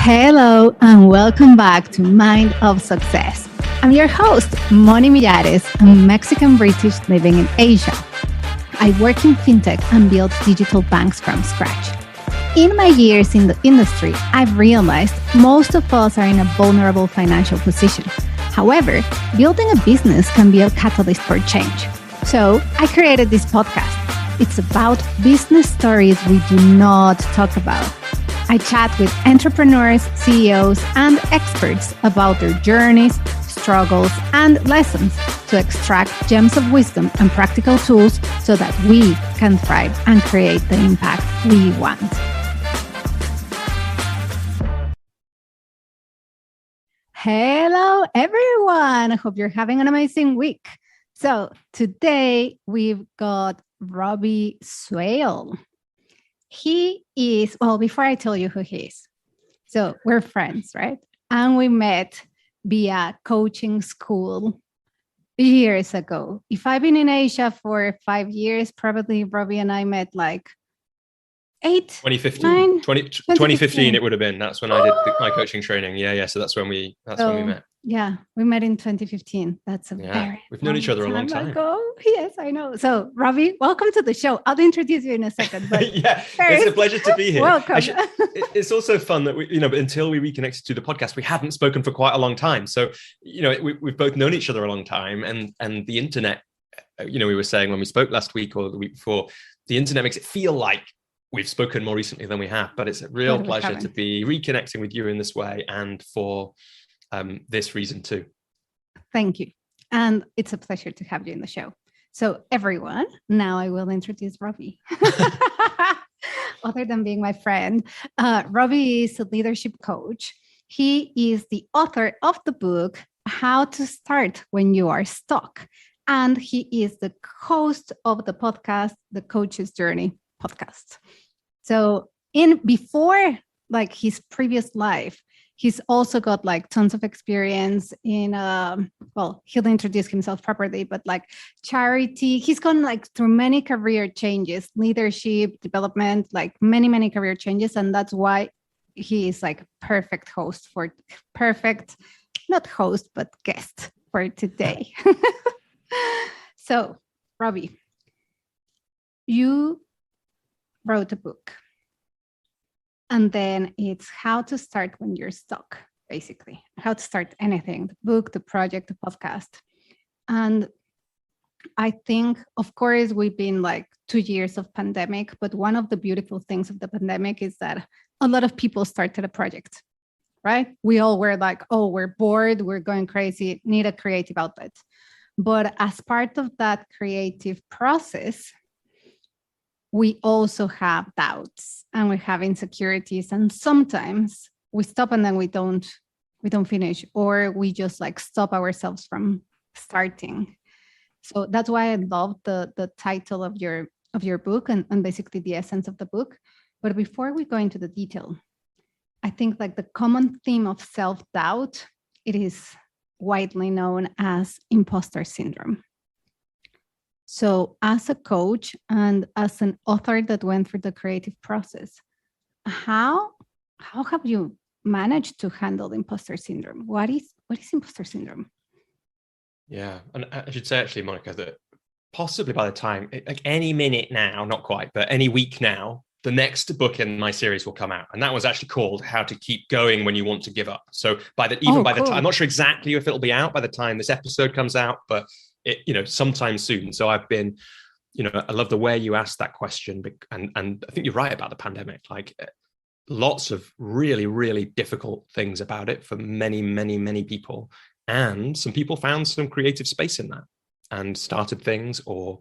Hello and welcome back to Mind of Success. I'm your host, Moni Millares, a Mexican British living in Asia. I work in fintech and build digital banks from scratch. In my years in the industry, I've realized most of us are in a vulnerable financial position. However, building a business can be a catalyst for change. So I created this podcast. It's about business stories we do not talk about. I chat with entrepreneurs, CEOs, and experts about their journeys, struggles, and lessons to extract gems of wisdom and practical tools so that we can thrive and create the impact we want. Hello, everyone. I hope you're having an amazing week. So today we've got Robbie Swale. He is, well, before I tell you who he is, so we're friends, right? And we met via coaching school years ago. If I've been in Asia for 5 years, probably Robbie and I met like 2015 it would have been. That's when I did my coaching training. Yeah. So that's when we met. Yeah, we met in 2015. That's we've known each other a long time ago. Yes, I know. So Robbie, welcome to the show. I'll introduce you in a second. But yeah, first, it's a pleasure to be here. Welcome. It's also fun that we, until we reconnected to the podcast, we hadn't spoken for quite a long time. So, we've both known each other a long time, and the internet, we were saying when we spoke last week or the week before, the internet makes it feel like we've spoken more recently than we have, but it's a real pleasure to be reconnecting with you in this way and for this reason too. Thank you. And it's a pleasure to have you in the show. So everyone, now I will introduce Robbie. Other than being my friend, Robbie is a leadership coach. He is the author of the book, How to Start When You Are Stuck. And he is the host of the podcast, the Coach's Journey podcast. So before his previous life, he's also got tons of experience in, he'll introduce himself properly, but charity. He's gone through many career changes, leadership, development, many, many career changes. And that's why he is not host, but guest for today. So, Robbie, you wrote a book. And then it's how to start when you're stuck, basically. How to start anything, the book, the project, the podcast. And I think, of course, we've been 2 years of pandemic, but one of the beautiful things of the pandemic is that a lot of people started a project, right? We all were we're bored, we're going crazy, need a creative outlet. But as part of that creative process, we also have doubts and we have insecurities, and sometimes we stop and then we don't finish, or we just stop ourselves from starting. So that's why I love the title of your book and basically the essence of the book. But before we go into the detail, I think the common theme of self-doubt, it is widely known as imposter syndrome. So as a coach and as an author that went through the creative process, how have you managed to handle imposter syndrome? What is imposter syndrome? Yeah, and I should say actually, Monica, that possibly by the time, any minute now, not quite, but any week now, the next book in my series will come out. And that was actually called How to Keep Going When You Want to Give Up. So by the time, I'm not sure exactly if it'll be out by the time this episode comes out, but sometime soon. So I've been, I love the way you asked that question, and I think you're right about the pandemic. Lots of really, really difficult things about it for many, many, many people, and some people found some creative space in that and started things, or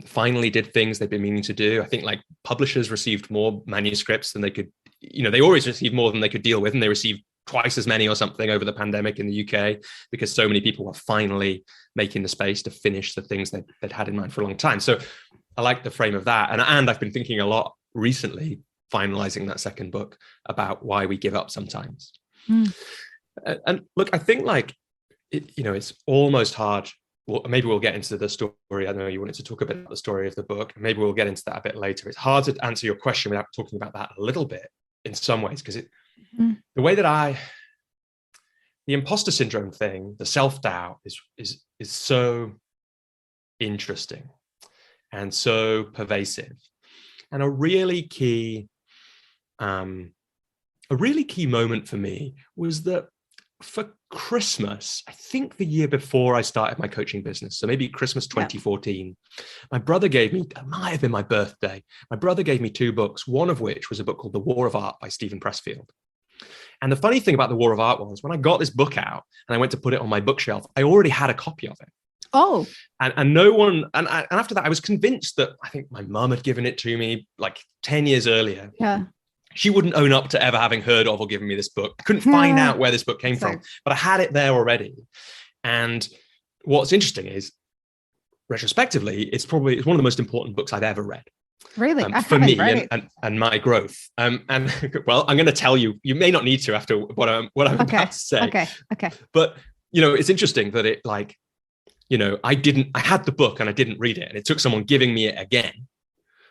finally did things they've been meaning to do. I think publishers received more manuscripts than they could. They always receive more than they could deal with, and they received twice as many or something over the pandemic in the UK, because so many people were finally making the space to finish the things they'd had in mind for a long time. So I like the frame of that. And I've been thinking a lot recently, finalizing that second book, about why we give up sometimes. And look, I think it's almost hard. Well, maybe we'll get into the story. I know you wanted to talk a bit about the story of the book. Maybe we'll get into that a bit later. It's hard to answer your question without talking about that a little bit in some ways, because Mhm. The way that the imposter syndrome thing, the self-doubt is so interesting and so pervasive. And a really key moment for me was that for Christmas, I think the year before I started my coaching business, so maybe Christmas 2014, my brother gave me, it might have been my birthday, my brother gave me 2 books, one of which was a book called The War of Art by Stephen Pressfield. And the funny thing about The War of Art was when I got this book out and I went to put it on my bookshelf, I already had a copy of it. Oh. And no one, and after that, I was convinced that I think my mum had given it to me like 10 years earlier. Yeah. She wouldn't own up to ever having heard of or given me this book. I couldn't find out where this book came from, but I had it there already. And what's interesting is, retrospectively, it's one of the most important books I've ever read. Really? For me and my growth. And well, I'm going to tell you, you may not need to after what I'm about to say. Okay. But, you know, it's interesting that it like, you know, I had the book and I didn't read it. And it took someone giving me it again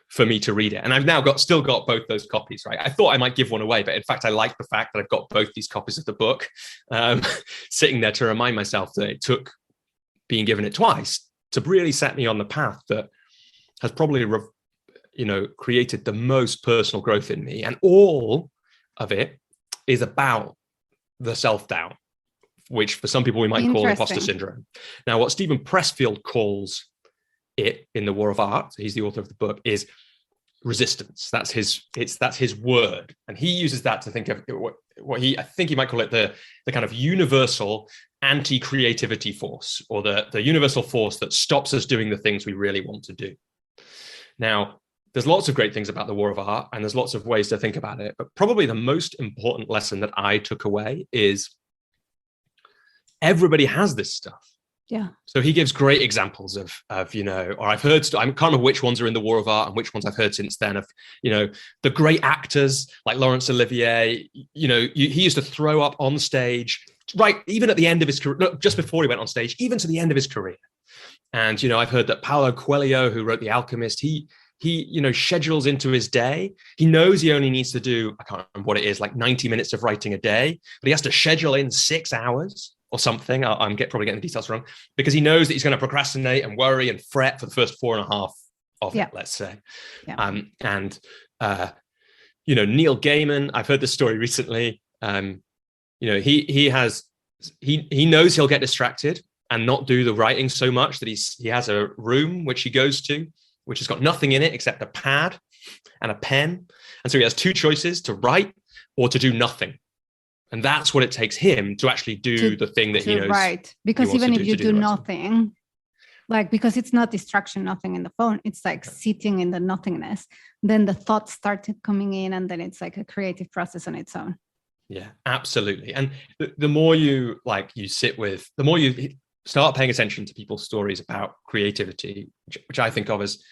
for me to read it. And I've now still got both those copies, right? I thought I might give one away, but in fact, I like the fact that I've got both these copies of the book sitting there to remind myself that it took being given it twice to really set me on the path that has probably, created the most personal growth in me. And all of it is about the self-doubt, which for some people we might call imposter syndrome. Now, what Stephen Pressfield calls it in The War of Art, he's the author of the book, is resistance. That's his word, and he uses that to think of I think he might call it the kind of universal anti-creativity force, or the universal force that stops us doing the things we really want to do. Now, there's lots of great things about The War of Art, and there's lots of ways to think about it, but probably the most important lesson that I took away is everybody has this stuff. Yeah. So he gives great examples of or I've heard, I can't remember which ones are in The War of Art and which ones I've heard since then, of, the great actors like Laurence Olivier, he used to throw up on stage, right, even at the end of his career, just before he went on stage, even to the end of his career. And, I've heard that Paulo Coelho, who wrote The Alchemist, he schedules into his day. He knows he only needs to do, I can't remember what it is, like 90 minutes of writing a day, but he has to schedule in 6 hours or something. I'm probably getting the details wrong, because he knows that he's going to procrastinate and worry and fret for the first 4.5 of it, let's say. Yeah. Neil Gaiman, I've heard this story recently. He knows he'll get distracted and not do the writing so much that he has a room which he goes to, which has got nothing in it except a pad and a pen. And so he has 2 choices: to write or to do nothing. And that's what it takes him to actually do the thing that he knows. Right. Because even if you do nothing, like, because it's not distraction, nothing in the phone, it's like sitting in the nothingness, then the thoughts started coming in, and then it's like a creative process on its own. Yeah, absolutely. And the more you sit with, the more you start paying attention to people's stories about creativity, which I think of as,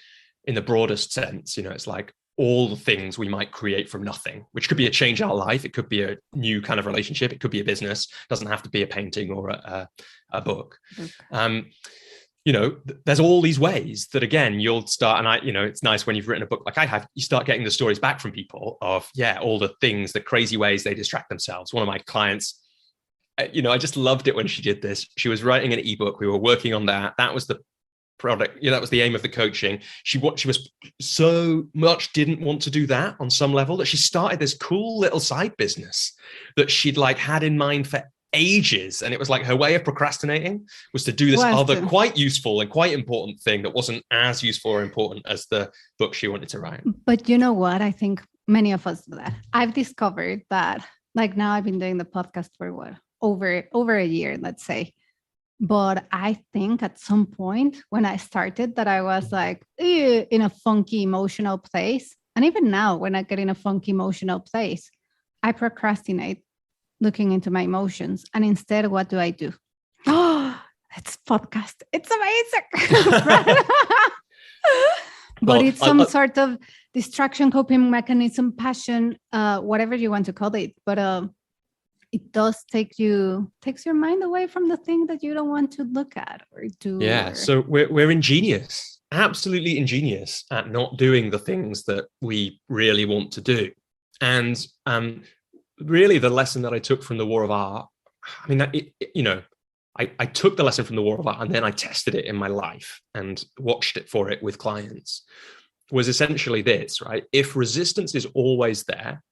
in the broadest sense, it's like all the things we might create from nothing, which could be a change in our life. It could be a new kind of relationship. It could be a business. It doesn't have to be a painting or a book. Okay. There's all these ways that, again, you'll start, and it's nice when you've written a book like I have, you start getting the stories back from people of, all the things, the crazy ways they distract themselves. One of my clients, I just loved it when she did this. She was writing an ebook. We were working on that. That was the product. That was the aim of the coaching. She was so much didn't want to do that on some level that she started this cool little side business that she'd had in mind for ages. And it was like her way of procrastinating was to do this other quite useful and quite important thing that wasn't as useful or important as the book she wanted to write. But you know what? I think many of us do that. I've discovered that, now I've been doing the podcast for over a year, let's say. But I think at some point when I started that I was in a funky emotional place. And even now, when I get in a funky emotional place, I procrastinate looking into my emotions. And instead, what do I do? Oh, it's podcast. It's amazing. But it's some sort of distraction, coping mechanism, passion, whatever you want to call it. But it does takes your mind away from the thing that you don't want to look at or do. Yeah. So we're ingenious, absolutely ingenious at not doing the things that we really want to do. And really the lesson that I took from the War of Art, I mean, I took the lesson from the War of Art and then I tested it in my life and watched it for it with clients, was essentially this, right? If resistance is always there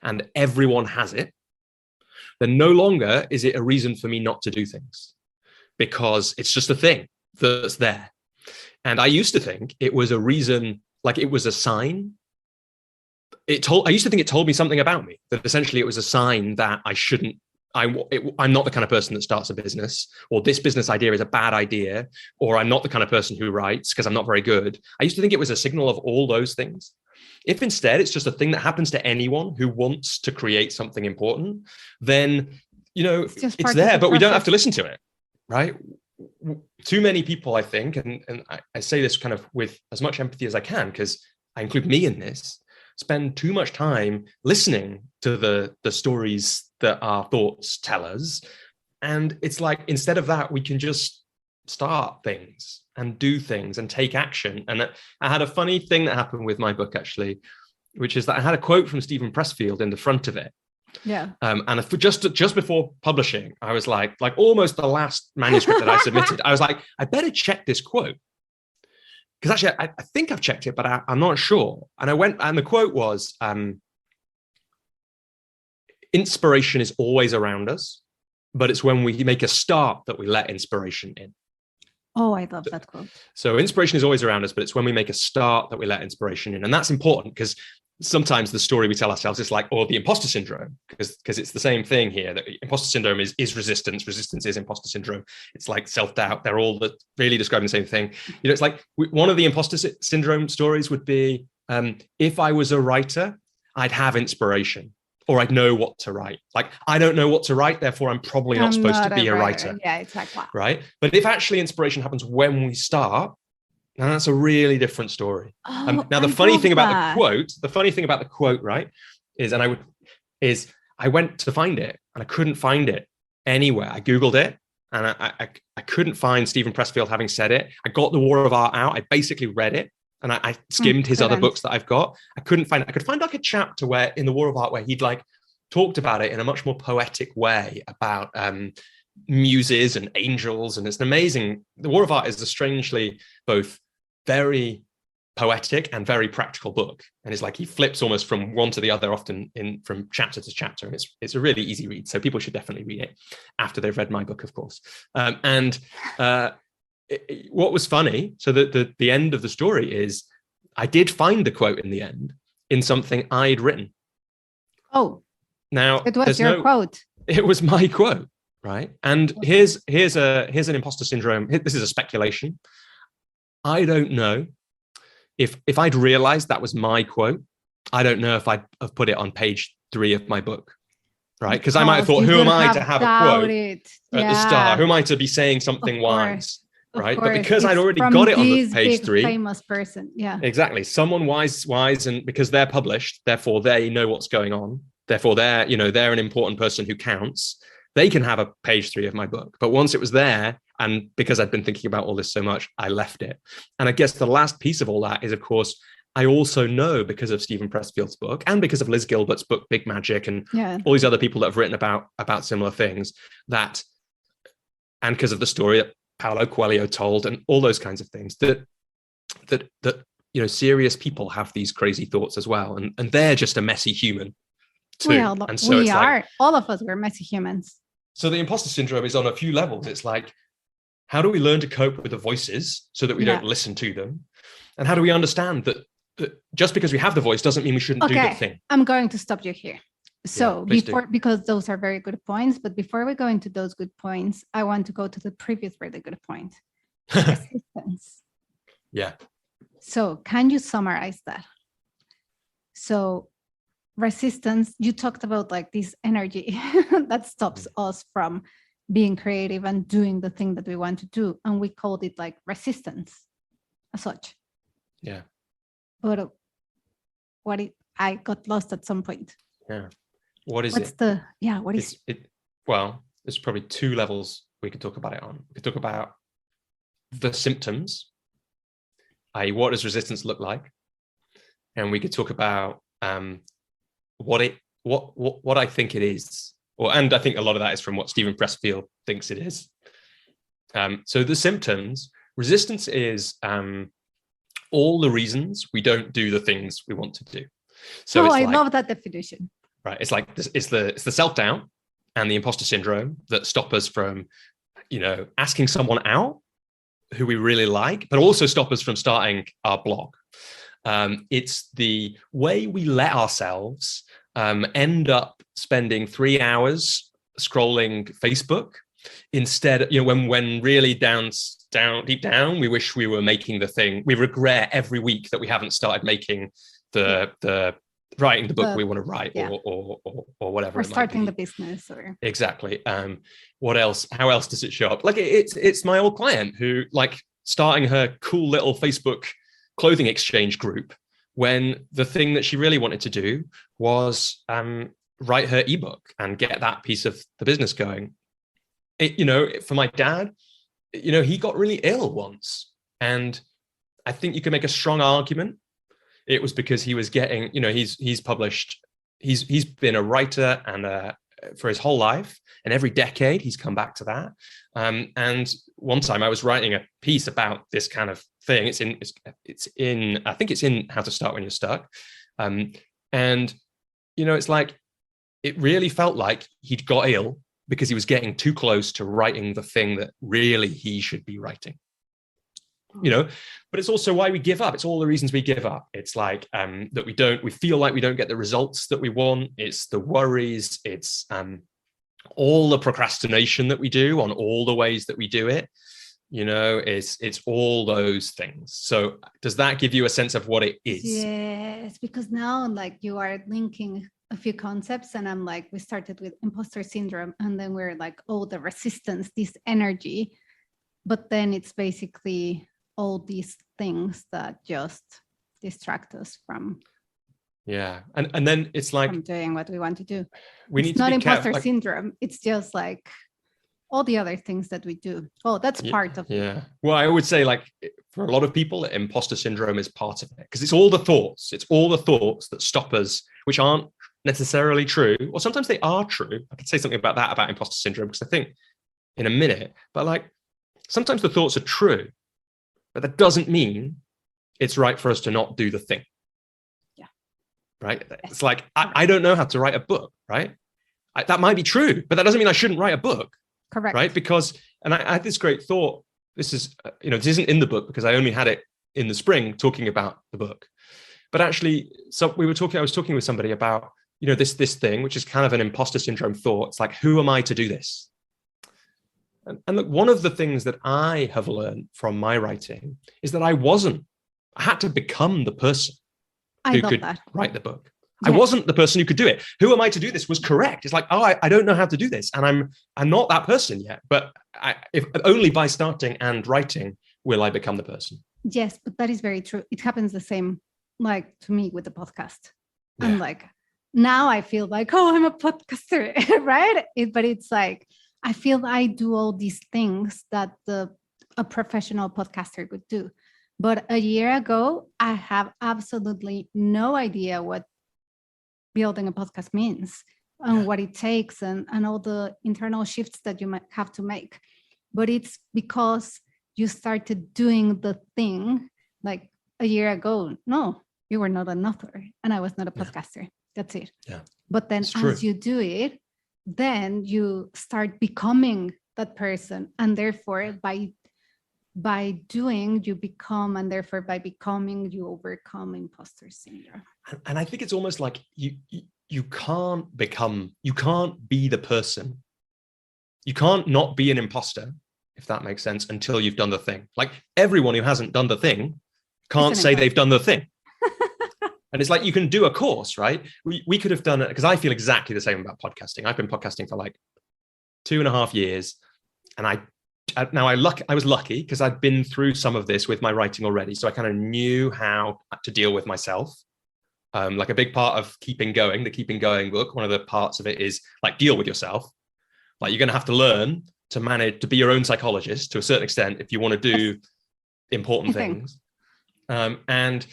and everyone has it, then no longer is it a reason for me not to do things, because it's just a thing that's there. And I used to think it was a reason, like it was a sign. I used to think it told me something about me, that essentially it was a sign that I'm not the kind of person that starts a business, or this business idea is a bad idea, or I'm not the kind of person who writes because I'm not very good. I used to think it was a signal of all those things. If instead it's just a thing that happens to anyone who wants to create something important, then, it's there, but we don't have to listen to it, right? Too many people, I think, and I say this kind of with as much empathy as I can, because I include me in this, spend too much time listening to the stories that our thoughts tell us. And it's like, instead of that, we can just start things and do things and take action. And I had a funny thing that happened with my book, actually, which is that I had a quote from Stephen Pressfield in the front of it. Yeah. And just before publishing, I was like almost the last manuscript that I submitted, I was like, I better check this quote. Because actually, I think I've checked it, but I'm not sure. And I went, and the quote was, inspiration is always around us, but it's when we make a start that we let inspiration in. Oh, I love that quote. So inspiration is always around us, but it's when we make a start that we let inspiration in. And that's important, because sometimes the story we tell ourselves is like, or the imposter syndrome, because it's the same thing here, that imposter syndrome is resistance is imposter syndrome. It's like self-doubt. They're all really describing the same thing. It's like one of the imposter syndrome stories would be, if I was a writer, I'd have inspiration, or I'd know what to write. Like, I don't know what to write, therefore I'm probably not supposed to be a writer. Yeah, exactly. Right? But if actually inspiration happens when we start, and that's a really different story. Now, the funny thing about the quote, right, is, I went to find it and I couldn't find it anywhere. I Googled it and I couldn't find Stephen Pressfield having said it. I got The War of Art out. I basically read it and I skimmed his other books that I've got. I couldn't find it. I could find like a chapter where in The War of Art where he'd like talked about it in a much more poetic way about muses and angels. And it's an amazing, The War of Art is a strangely both very poetic and very practical book. And it's like he flips almost from one to the other, often from chapter to chapter. And it's a really easy read. So people should definitely read it after they've read my book, of course. What was funny, so the end of the story is I did find the quote in the end in something I'd written. Oh, now it was your quote. It was my quote, right? And here's an imposter syndrome. This is a speculation. I don't know if I'd realized that was my quote. I don't know if I'd have put it on page 3 of my book, right? Because I might have thought, who am I to have a quote at the start? Who am I to be saying something wise, right? But because I'd already got it on the page 3, famous person, yeah, exactly, someone wise, and because they're published, therefore they know what's going on. Therefore, they're an important person who counts. They can have a page 3 of my book. But once it was there, and because I'd been thinking about all this so much, I left it. And I guess the last piece of all that is, of course, I also know, because of Stephen Pressfield's book and because of Liz Gilbert's book, Big Magic, and all these other people that have written about similar things, and because of the story that Paulo Coelho told and all those kinds of things, that serious people have these crazy thoughts as well. And they're just a messy human too. And so we are. All of us, we're messy humans. So the imposter syndrome is on a few levels. It's like, how do we learn to cope with the voices so that we don't listen to them? And how do we understand that just because we have the voice doesn't mean we shouldn't do the thing? I'm going to stop you here. So because those are very good points, but before we go into those good points, I want to go to the previous really good point. Resistance. Yeah. So can you summarize that? So resistance, you talked about like this energy that stops us from being creative and doing the thing that we want to do. And we called it like resistance as such. Yeah. But I got lost at some point. Yeah. What is What's it? What is it? Well, there's probably 2 levels we could talk about it on. We could talk about the symptoms, i.e., what does resistance look like? And we could talk about what it what I think it is, and I think a lot of that is from what Stephen Pressfield thinks it is. So the symptoms, resistance is all the reasons we don't do the things we want to do. So I love that definition. Right. It's like this, it's the self-doubt and the imposter syndrome that stop us from, asking someone out who we really like, but also stop us from starting our blog. It's the way we let ourselves end up spending 3 hours scrolling Facebook instead, when really deep down, we wish we were making the thing. We regret every week that we haven't started making the writing the book we want to write, or whatever, or starting the business, or exactly. What else? How else does it show up? Like it's my old client who starting her cool little Facebook clothing exchange group, when the thing that she really wanted to do was write her ebook and get that piece of the business going. For my dad, he got really ill once, and I think you can make a strong argument it was because he was getting, he's published, he's been a writer and for his whole life, and every decade he's come back to that. And one time I was writing a piece about this kind of thing. It's in I think it's in How to Start When You're Stuck. And it's like, it really felt like he'd got ill because he was getting too close to writing the thing that really he should be writing. But it's also why we give up. It's all the reasons we give up. It's like that we feel like we don't get the results that we want. It's the worries. It's all the procrastination that we do on all the ways that we do it. It's all those things. So does that give you a sense of what it is? Yes, because now you are linking a few concepts, and I'm we started with imposter syndrome, and then we're the resistance, this energy, but then it's basically all these things that just distract us from and then it's from doing what we want to do. It's not imposter syndrome, it's just all the other things that we do. That's part of it. Well, I would say for a lot of people, imposter syndrome is part of it, because it's all the thoughts that stop us, which aren't necessarily true, or sometimes they are true. I could say something about that, about imposter syndrome, because I think in a minute, but sometimes the thoughts are true, but that doesn't mean it's right for us to not do the thing. Yeah. Right? It's I don't know how to write a book, right? That might be true, but that doesn't mean I shouldn't write a book. Correct. Right? Because, and I had this great thought, this is, this isn't in the book because I only had it in the spring talking about the book. But actually, I was talking with somebody about, this thing, which is kind of an imposter syndrome thought. It's who am I to do this? And look, one of the things that I have learned from my writing is that I had to become the person who could write the book. Yes. I wasn't the person who could do it. Who am I to do this was correct. It's I don't know how to do this. And I'm not that person yet, but if only by starting and writing will I become the person. Yes, but that is very true. It happens the same, to me with the podcast. Yeah. I'm now I feel I'm a podcaster, right? But it's I feel I do all these things that a professional podcaster would do. But a year ago, I have absolutely no idea what building a podcast means and what it takes and all the internal shifts that you might have to make. But it's because you started doing the thing a year ago. No, you were not an author and I was not a podcaster. That's it. Yeah. But then as you do it, then you start becoming that person, and therefore by doing you become, and therefore by becoming you overcome imposter syndrome. And I think it's almost you can't be the person, you can't not be an imposter, if that makes sense, until you've done the thing. Everyone who hasn't done the thing can't say they've done the thing. And it's you can do a course, right? We could have done it, because I feel exactly the same about podcasting. I've been podcasting for 2.5 years. And I was lucky because I'd been through some of this with my writing already. So I kind of knew how to deal with myself. A big part of Keeping Going, the Keeping Going book, one of the parts of it is deal with yourself. You're going to have to learn to manage, to be your own psychologist to a certain extent if you want to do important things. And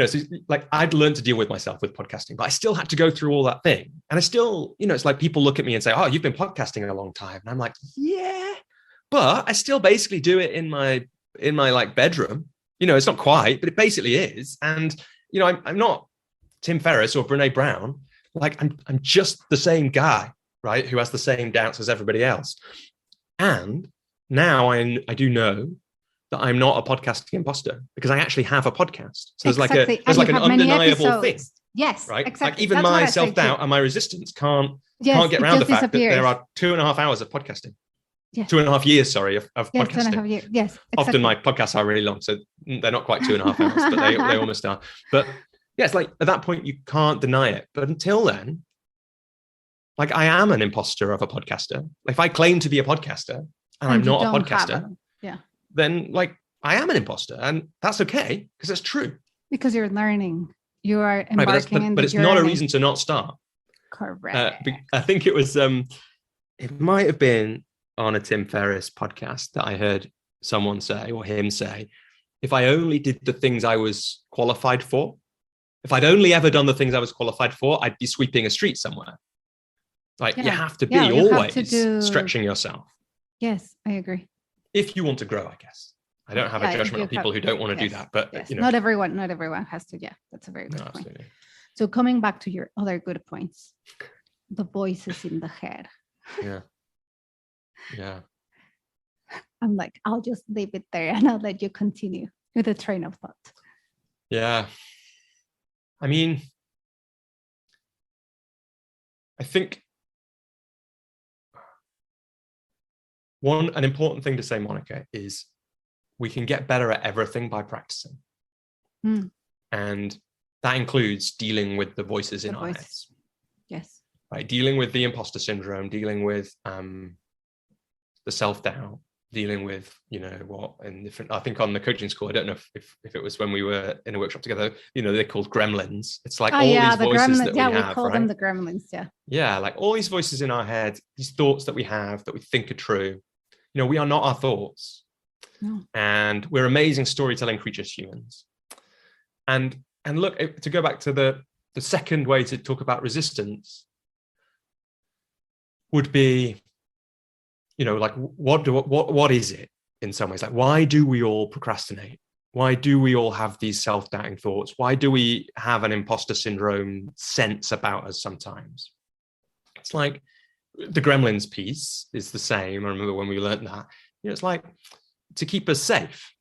so like I'd learned to deal with myself with podcasting, but I still had to go through all that thing. And I still, it's like people look at me and say, oh, you've been podcasting a long time. And I'm like, yeah, but I still basically do it in my like bedroom. It's not quite, but it basically is. And, I'm not Tim Ferriss or Brene Brown. Like I'm just the same guy, right? Who has the same doubts as everybody else. And now I do know that I'm not a podcasting imposter because I actually have a podcast. So there's Exactly. like an undeniable thing. Yes, right? exactly. Like even my self-doubt and my resistance can't get around the fact that there are 2.5 hours of podcasting. Yes. 2.5 years, sorry, of podcasting. 2.5 years. Yes, exactly. Often my podcasts are really long, so they're not quite 2.5 hours, but they almost are. But yeah, it's like at that point you can't deny it. But until then, like I am an imposter of a podcaster. Like if I claim to be a podcaster and I'm not a podcaster, then like I am an imposter, and that's okay because it's true. Because you're learning, you are embarking in the journey. But it's not a reason to not start. Correct. I think it was. It might have been on a Tim Ferriss podcast that I heard someone say or him say, if I only did the things I was qualified for, if I'd only ever done the things I was qualified for, I'd be sweeping a street somewhere. Like you have to be always stretching yourself. Yes, I agree. If you want to grow, I guess. I don't have a judgment on people who don't want to do that, but not everyone has to. Yeah, that's a very good point. Absolutely. So coming back to your other good points, the voices in the head. Yeah. I'm like, I'll just leave it there and I'll let you continue with the train of thought. Yeah. I mean, I think an important thing to say, Monica, is we can get better at everything by practicing. And that includes dealing with the voices in our heads. Yes. Right. Dealing with the imposter syndrome, dealing with the self-doubt, dealing with, I think on the coaching school, I don't know if it was when we were in a workshop together, they're called gremlins. It's like all these voices that we have. Yeah, we call them the gremlins. Yeah. Yeah. Like all these voices in our head, these thoughts that we have that we think are true. We are not our thoughts. No. And we're amazing storytelling creatures, humans. And look, to go back to the second way to talk about resistance would be, like what is it in some ways? Like, why do we all procrastinate? Why do we all have these self-doubting thoughts? Why do we have an imposter syndrome sense about us sometimes? It's like the Gremlins piece is the same. I remember when we learned that, it's like to keep us safe,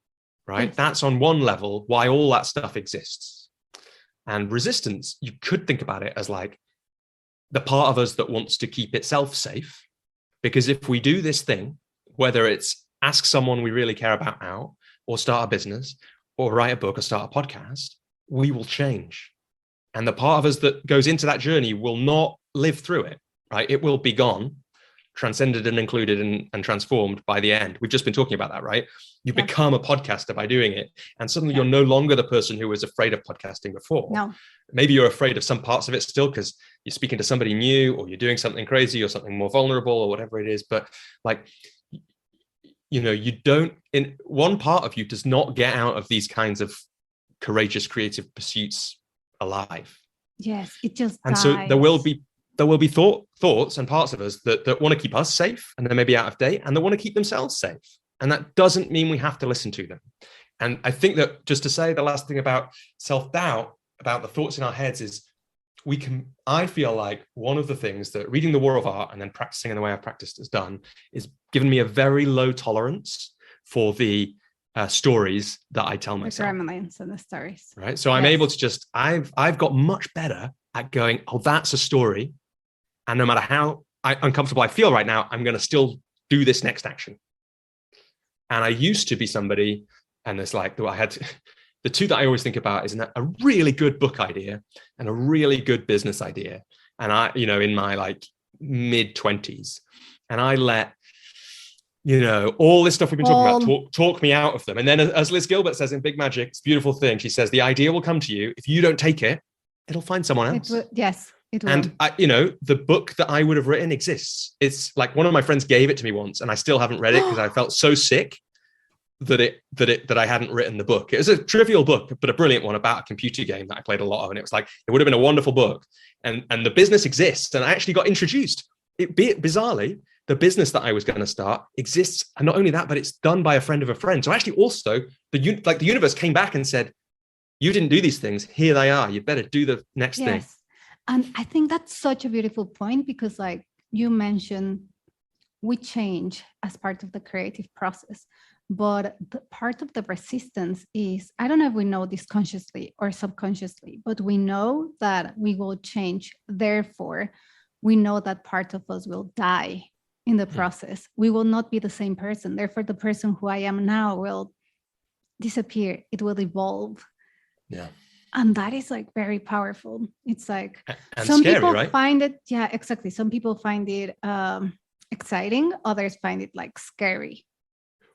right? Yes. That's on one level why all that stuff exists. And resistance, you could think about it as like the part of us that wants to keep itself safe. Because if we do this thing, whether it's ask someone we really care about out, or start a business, or write a book, or start a podcast, we will change. And the part of us that goes into that journey will not live through it, right? It will be gone, transcended and included and transformed by the end. We've just been talking about that, right? You become a podcaster by doing it. And suddenly you're no longer the person who was afraid of podcasting before. No. Maybe you're afraid of some parts of it still because you're speaking to somebody new, or you're doing something crazy or something more vulnerable or whatever it is. But like, you don't, in one part of you does not get out of these kinds of courageous, creative pursuits alive. Yes, it just dies. So there will be thoughts and parts of us that want to keep us safe, and they may be out of date, and they want to keep themselves safe. And that doesn't mean we have to listen to them. And I think that, just to say the last thing about self-doubt, about the thoughts in our heads, is I feel like one of the things that reading The War of Art and then practicing in the way I've practiced has done is given me a very low tolerance for the stories that I tell myself. The gremlins and the stories. Right. So I'm able to I've got much better at going, oh, that's a story. And no matter how uncomfortable I feel right now, I'm going to still do this next action. And I used to be somebody, and it's like, I had the two that I always think about is a really good book idea and a really good business idea. And I, in my like mid 20s, and I let, all this stuff we've been talking about, talk me out of them. And then as Liz Gilbert says in Big Magic, it's a beautiful thing. She says, the idea will come to you. If you don't take it, it'll find someone else. Yes. And the book that I would have written exists. It's like one of my friends gave it to me once, and I still haven't read it because I felt so sick. that I hadn't written the book. It was a trivial book, but a brilliant one about a computer game that I played a lot of. And it was like, it would have been a wonderful book. And the business exists. And I actually got introduced. Bizarrely, the business that I was going to start exists. And not only that, but it's done by a friend of a friend. So actually also the universe came back and said, you didn't do these things. Here they are. You better do the next thing. And I think that's such a beautiful point, because like you mentioned, we change as part of the creative process. But the part of the resistance is, I don't know if we know this consciously or subconsciously, but we know that we will change. Therefore, we know that part of us will die in the process. We will not be the same person. Therefore, the person who I am now will disappear. It will evolve. Yeah. And that is like very powerful. It's like and some scary, people right? find it. Yeah, exactly. Some people find it exciting. Others find it like scary.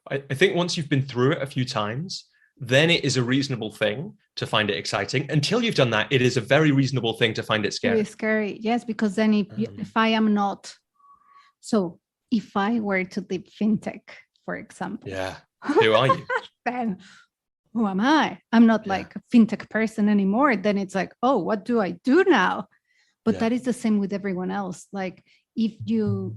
I think once you've been through it a few times, then it is a reasonable thing to find it exciting. Until you've done that, it is a very reasonable thing to find it scary. It's scary, yes, because then if I am not, so if I were to leave fintech, for example, yeah, who are you? Then who am I? I'm not like a fintech person anymore. Then it's like, oh, what do I do now? But that is the same with everyone else. Like if you,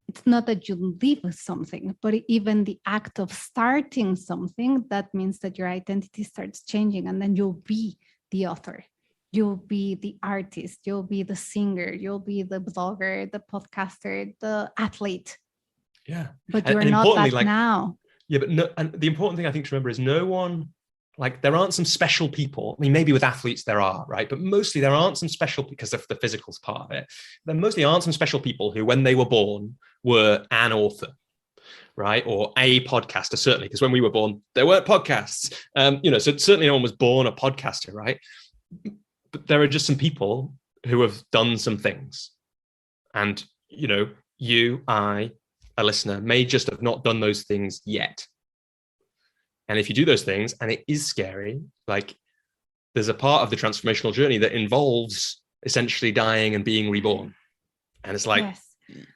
it's not that you leave something, but even the act of starting something, that means that your identity starts changing, and then you'll be the author, you'll be the artist, you'll be the singer, you'll be the blogger, the podcaster, the athlete. Yeah. But you're not that now. Yeah, but no, and the important thing I think to remember is no one, like there aren't some special people. I mean, maybe with athletes there are, right? But mostly there aren't some special, because of the physical part of it. There mostly aren't some special people who, when they were born, were an author, right? Or a podcaster, certainly, because when we were born, there weren't podcasts. So certainly no one was born a podcaster, right? But there are just some people who have done some things. And, I, a listener, may just have not done those things yet. And if you do those things and it is scary, like there's a part of the transformational journey that involves essentially dying and being reborn. And it's like,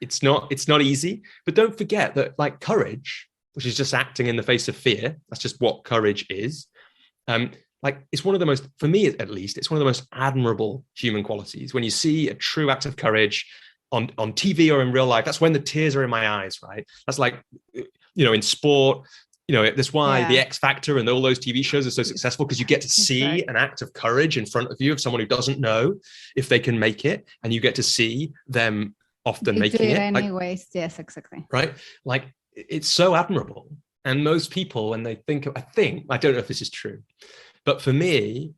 it's not easy, but don't forget that like courage, which is just acting in the face of fear. That's just what courage is. It's one of the most, for me at least, it's one of the most admirable human qualities. When you see a true act of courage on TV or in real life, that's when the tears are in my eyes, right? That's like, in sport, that's why the X Factor and all those TV shows are so successful, because you get to see an act of courage in front of you of someone who doesn't know if they can make it, and you get to see them often making it anyways. Yes, exactly. Right. Like it's so admirable. And most people, when they think, I don't know if this is true, but for me,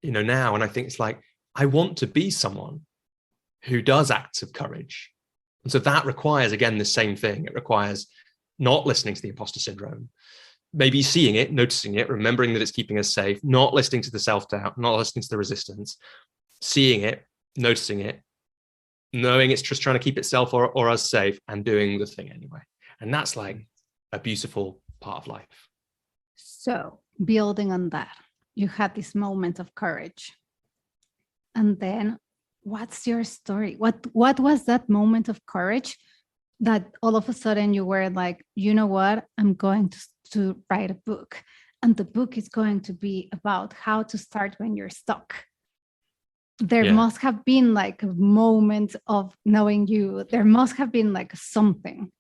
now, and I think it's like, I want to be someone who does acts of courage. And so that requires, again, the same thing. It requires not listening to the imposter syndrome, maybe seeing it, noticing it, remembering that it's keeping us safe, not listening to the self-doubt, not listening to the resistance, seeing it, noticing it, knowing it's just trying to keep itself or us safe, and doing the thing anyway. And that's like a beautiful part of life. So building on that, you had this moment of courage. And then what's your story? What was that moment of courage that all of a sudden you were like, you know what, I'm going to write a book, and the book is going to be about how to start when you're stuck? There must have been like a moment of knowing you. There must have been like something.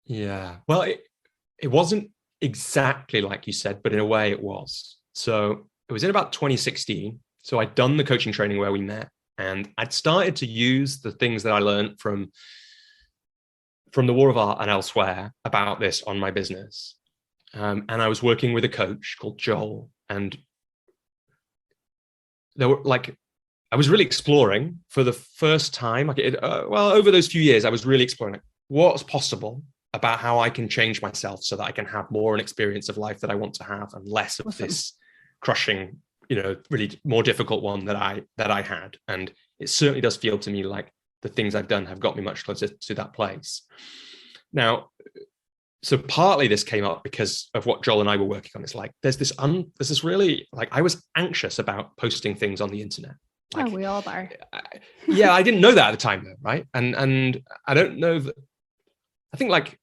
Yeah. Well, it wasn't exactly like you said, but in a way it was. So it was in about 2016. So I'd done the coaching training where we met, and I'd started to use the things that I learned from the War of Art and elsewhere about this on my business. And I was working with a coach called Joel, and there were like, I was really exploring for the first time, over those few years, I was really exploring like, what's possible about how I can change myself so that I can have more an experience of life that I want to have, and less of this crushing, really more difficult one that I had. And it certainly does feel to me like the things I've done have got me much closer to that place. Now, so partly this came up because of what Joel and I were working on. It's like, there's this really, like, I was anxious about posting things on the internet. Like, we all are. I didn't know that at the time though, right? And I don't know that, I think like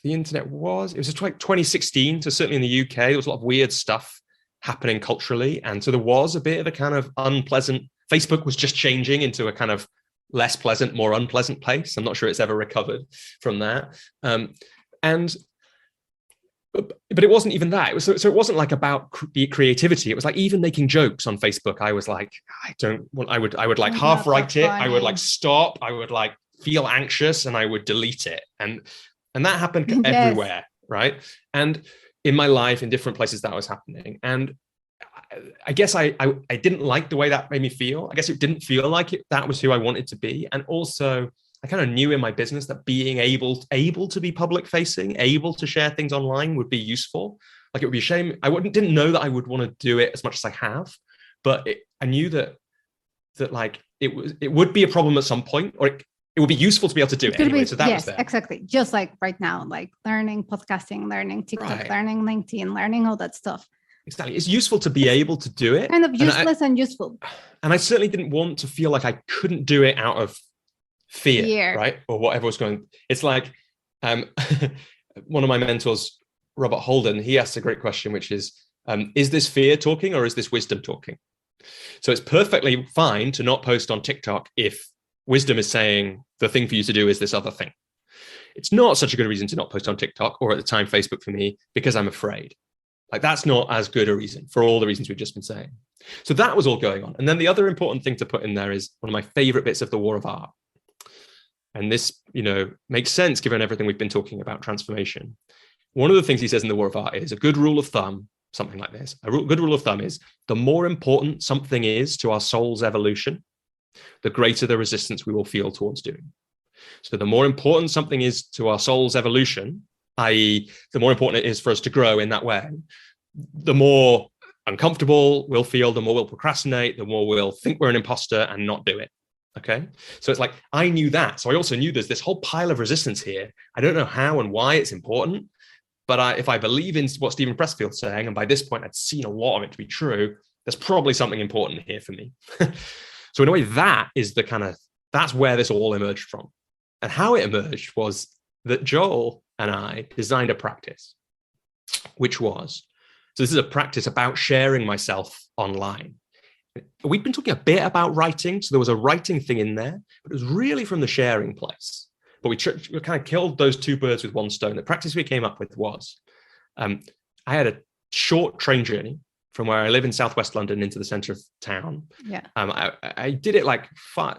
the internet was. It was like 2016. So certainly in the UK, there was a lot of weird stuff happening culturally. And so there was a bit of a kind of unpleasant, Facebook was just changing into a kind of less pleasant, more unpleasant place. I'm not sure it's ever recovered from that. But it wasn't even that. So it wasn't like about the creativity. It was like even making jokes on Facebook. I was like, I would like half write it. I would like stop. I would like feel anxious and I would delete it. And that happened everywhere, right? And in my life, in different places that was happening. And I guess I didn't like the way that made me feel. I guess it didn't feel like that was who I wanted to be. And also I kind of knew in my business that being able to be public facing, able to share things online would be useful. Like it would be a shame. Didn't know that I would want to do it as much as I have, but I knew that like it would be a problem at some point, or it would be useful to be able to do it anyway. So that was there. Exactly. Just like right now, like learning podcasting, learning TikTok, learning LinkedIn, learning all that stuff. Exactly. It's useful to be able to do it. Kind of useless and useful. And I certainly didn't want to feel like I couldn't do it out of fear, right? Or whatever was going. It's like one of my mentors, Robert Holden, he asked a great question, which is this fear talking or is this wisdom talking? So it's perfectly fine to not post on TikTok if wisdom is saying the thing for you to do is this other thing. It's not such a good reason to not post on TikTok, or at the time Facebook for me, because I'm afraid. Like that's not as good a reason for all the reasons we've just been saying. So that was all going on. And then the other important thing to put in there is one of my favorite bits of the War of Art. And this, makes sense given everything we've been talking about transformation. One of the things he says in the War of Art is a good rule of thumb, something like this. Good rule of thumb is the more important something is to our soul's evolution, the greater the resistance we will feel towards doing. So the more important something is to our soul's evolution, i.e. the more important it is for us to grow in that way, the more uncomfortable we'll feel, the more we'll procrastinate, the more we'll think we're an imposter and not do it. Okay. So it's like, I knew that. So I also knew there's this whole pile of resistance here. I don't know how and why it's important, but if I believe in what Stephen Pressfield's saying, and by this point I'd seen a lot of it to be true, there's probably something important here for me. So in a way, that's where this all emerged from. And how it emerged was that Joel and I designed a practice, which was, so this is a practice about sharing myself online. We've been talking a bit about writing, so there was a writing thing in there, but it was really from the sharing place. But we kind of killed those two birds with one stone. The practice we came up with was, I had a short train journey from where I live in Southwest London into the center of town. Yeah. I did it like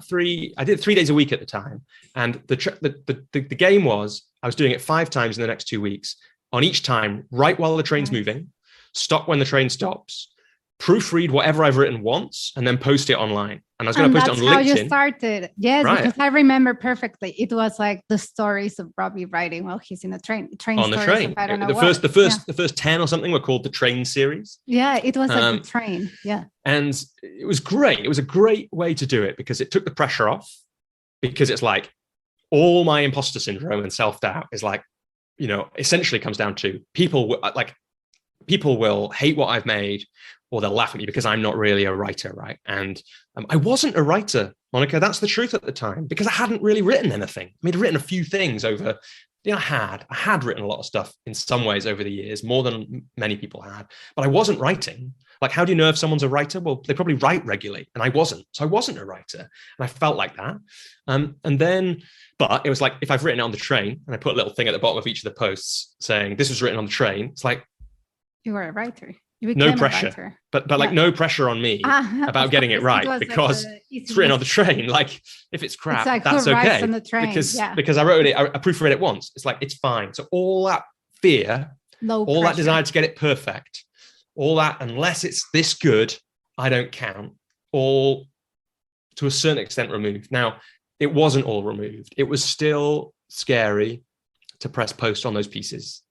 3 days a week at the time. And the game was, I was doing it 5 times in the next 2 weeks. On each time, right while the train's moving, stop when the train stops, proofread whatever I've written once, and then post it online. And I was going to post it on LinkedIn. That's how you started. Yes, right. Because I remember perfectly. It was like the stories of Robbie writing while he's in a train on the train. I don't know the first 10 or something were called the Train series. Yeah, it was like the train. Yeah. And it was great. It was a great way to do it because it took the pressure off, because it's like all my imposter syndrome and self-doubt is like, essentially comes down to people will hate what I've made, or they'll laugh at me because I'm not really a writer, right? And I wasn't a writer, Monica. That's the truth at the time, because I hadn't really written anything. I mean, I'd written a few things over. I had written a lot of stuff in some ways over the years, more than many people had, but I wasn't writing. Like, how do you know if someone's a writer? Well, they probably write regularly, and I wasn't. So I wasn't a writer, and I felt like that. But it was like, if I've written it on the train, and I put a little thing at the bottom of each of the posts saying this was written on the train, it's like, you were a writer. No pressure, but like no pressure on me about getting it right, because it's written on the train. Like, if it's crap, it's like, that's okay, on the train? Because I wrote it, I proofread it once. It's like, it's fine. So all that fear, that desire to get it perfect, all that, unless it's this good, I don't count, all to a certain extent removed. Now, it wasn't all removed. It was still scary to press post on those pieces.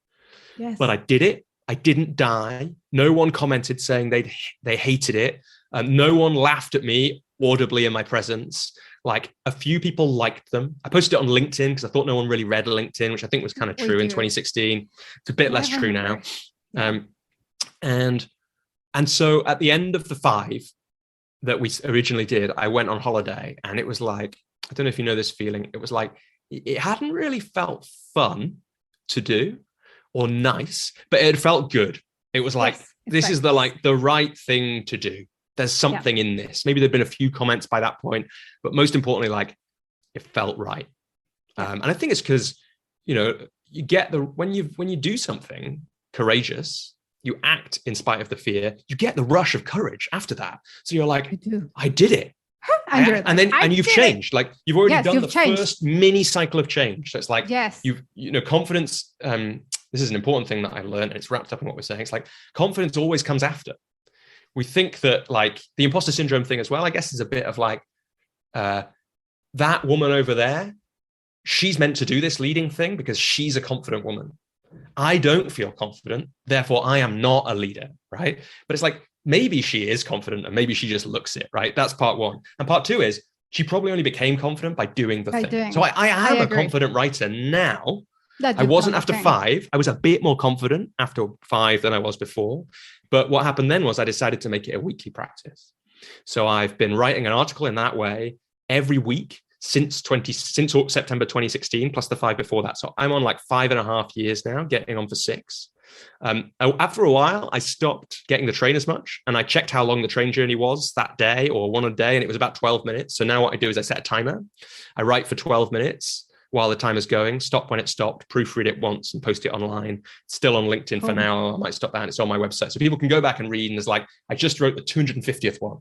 Yes. But I did it. I didn't die. No one commented saying they hated it. No one laughed at me audibly in my presence. Like, a few people liked them. I posted it on LinkedIn because I thought no one really read LinkedIn, which I think was kind of true in 2016. It's a bit less true now. And so at the end of the 5 that we originally did, I went on holiday, and it was like, I don't know if you know this feeling. It was like, it hadn't really felt fun, to do or nice, but it felt good. It was like, Yes, this is the right thing to do. There's something in this. Maybe there'd been a few comments by that point, but most importantly, like it felt right. And I think it's because, you know, you get when you do something courageous, you act in spite of the fear, you get the rush of courage after that. So you're like, I did it. And you've changed. Like you've already done the first mini cycle of change. So it's like, confidence. This is an important thing that I learned, and it's wrapped up in what we're saying. It's like confidence always comes after. We think that like the imposter syndrome thing as well, I guess, is a bit of like that woman over there, she's meant to do this leading thing because she's a confident woman. I don't feel confident, therefore I am not a leader, right? But it's like, maybe she is confident and maybe she just looks it, right? That's part one. And part two is she probably only became confident by doing the thing. So I am a confident writer now. I wasn't after 5. I was a bit more confident after 5 than I was before. But what happened then was I decided to make it a weekly practice. So I've been writing an article in that way every week since September 2016, plus the 5 before that. So I'm on like 5.5 years now, getting on for 6. After a while, I stopped getting the train as much, and I checked how long the train journey was that day or one a day, and it was about 12 minutes. So now what I do is I set a timer. I write for 12 minutes while the timer's going, stop when it stopped, proofread it once and post it online. It's still on LinkedIn for now. I might stop that, and it's on my website. So people can go back and read, and there's like, I just wrote the 250th one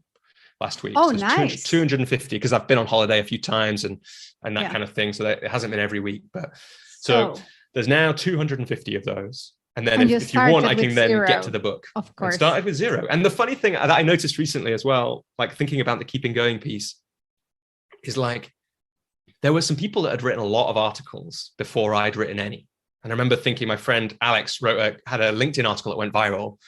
last week. Oh, so nice. 250, because I've been on holiday a few times and that kind of thing. So that it hasn't been every week. But so there's now 250 of those. And then if you want, I can then get to the book. Of course. I started with 0. And the funny thing that I noticed recently as well, like thinking about the keeping going piece, is like, there were some people that had written a lot of articles before I'd written any. And I remember thinking, my friend Alex had a LinkedIn article that went viral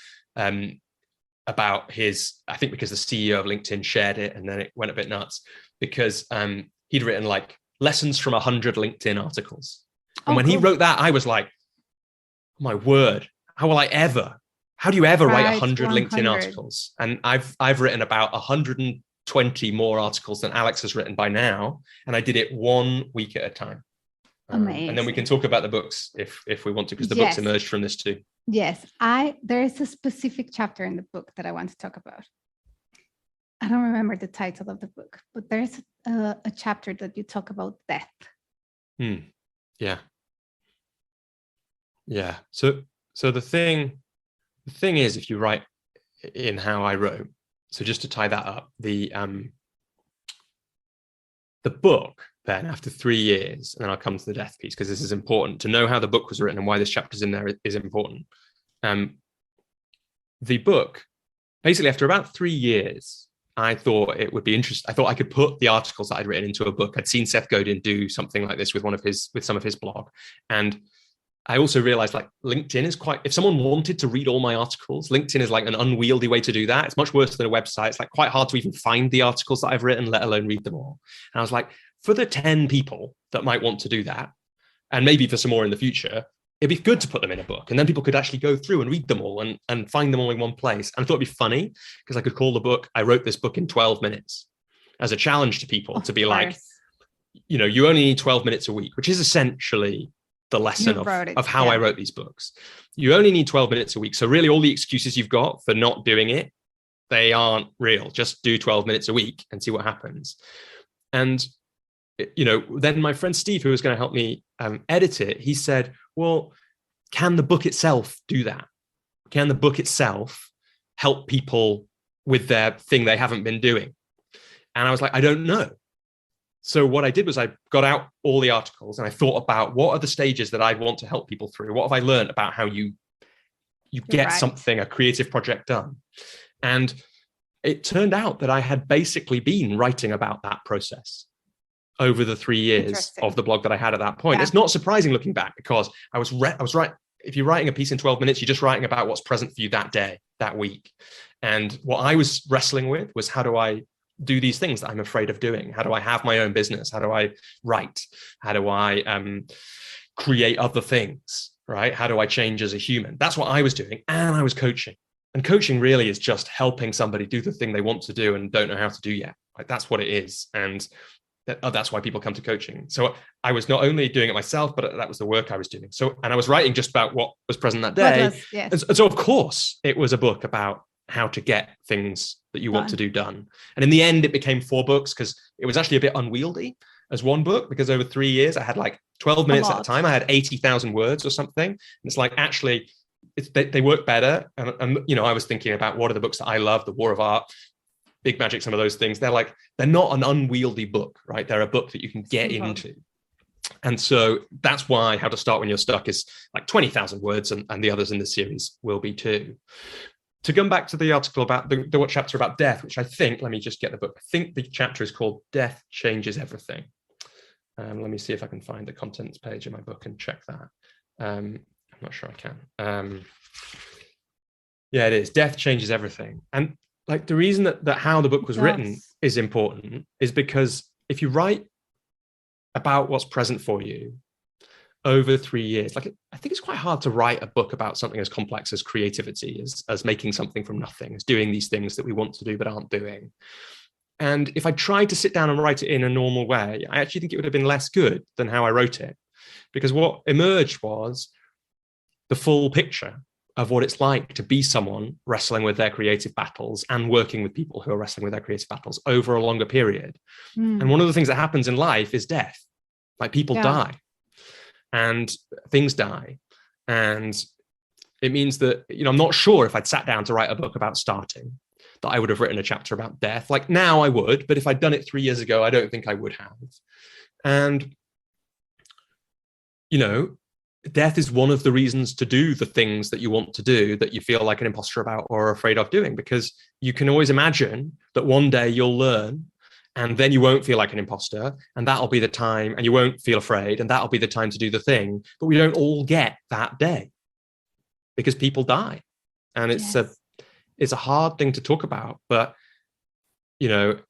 about I think because the CEO of LinkedIn shared it, and then it went a bit nuts because he'd written like lessons from 100 LinkedIn articles. And when he wrote that, I was like, my word, how do you ever write 100 LinkedIn articles? And I've written about 120 more articles than Alex has written by now. And I did it 1 week at a time. Amazing. And then we can talk about the books if we want to, because the books emerged from this too. Yes, there is a specific chapter in the book that I want to talk about. I don't remember the title of the book, but there's a chapter that you talk about death. Yeah. Yeah. So the thing is, if you write in how I wrote, so just to tie that up, the book then after 3 years, and then I'll come to the death piece because this is important to know how the book was written and why this chapter's in there is important. The book, basically after about 3 years, I thought it would be interesting. I thought I could put the articles that I'd written into a book. I'd seen Seth Godin do something like this with some of his blog. And I also realized like LinkedIn is if someone wanted to read all my articles, LinkedIn is like an unwieldy way to do that. It's much worse than a website. It's like quite hard to even find the articles that I've written, let alone read them all. And I was like, for the 10 people that might want to do that, and maybe for some more in the future, it'd be good to put them in a book. And then people could actually go through and read them all and find them all in one place. And I thought it'd be funny because I could call the book, I wrote this book in 12 minutes as a challenge to people to be like, you know, you only need 12 minutes a week, which is essentially the lesson of how I wrote these books. You only need 12 minutes a week. So really all the excuses you've got for not doing it, they aren't real. Just do 12 minutes a week and see what happens. And, you know, then my friend Steve, who was going to help me edit it, he said, well, can the book itself do that? Can the book itself help people with their thing they haven't been doing? And I was like, I don't know. So what I did was I got out all the articles and I thought about what are the stages that I'd want to help people through? What have I learned about how you get something, a creative project done? And it turned out that I had basically been writing about that process over the 3 years of the blog that I had at that point. It's not surprising looking back because I was right. If you're writing a piece in 12 minutes, you're just writing about what's present for you that day, that week. And what I was wrestling with was, how do I do these things that I'm afraid of doing? How do I have my own business? How do I write? How do I create other things, right? How do I change as a human? That's what I was doing. And I was coaching. And coaching really is just helping somebody do the thing they want to do and don't know how to do yet. Like, that's what it is. And that's why people come to coaching. So I was not only doing it myself, but that was the work I was doing. So, and I was writing just about what was present that day. Yes. And so of course it was a book about how to get things that you want to do done. And in the end, it became 4 books because it was actually a bit unwieldy as one book, because over 3 years I had like 12 minutes at a time. I had 80,000 words or something. And it's like, actually, they work better. And, you know, I was thinking about what are the books that I love, The War of Art, Big Magic, some of those things. They're not an unwieldy book, right? They're a book that you can get into. And so that's why How to Start When You're Stuck is like 20,000 words, and the others in the series will be too. To come back to the article about the chapter about death, which I think, let me just get the book. I think the chapter is called Death Changes Everything. Let me see if I can find the contents page of my book and check that. I'm not sure I can. Yeah, it is. Death Changes Everything. And like the reason that how the book was written is important is because if you write about what's present for you over 3 years, like I think it's quite hard to write a book about something as complex as creativity, as making something from nothing, as doing these things that we want to do but aren't doing. And if I tried to sit down and write it in a normal way, I actually think it would have been less good than how I wrote it, because what emerged was the full picture of what it's like to be someone wrestling with their creative battles and working with people who are wrestling with their creative battles over a longer period. And one of the things that happens in life is death. Like people die and things die. And it means that, you know, I'm not sure if I'd sat down to write a book about starting, that I would have written a chapter about death. Like now I would, but if I'd done it 3 years ago, I don't think I would have. And, you know, death is one of the reasons to do the things that you want to do, that you feel like an imposter about or are afraid of doing, because you can always imagine that one day you'll learn and then you won't feel like an imposter, and that'll be the time, and you won't feel afraid, and that'll be the time to do the thing. But we don't all get that day because people die. And it's a hard thing to talk about, but, you know,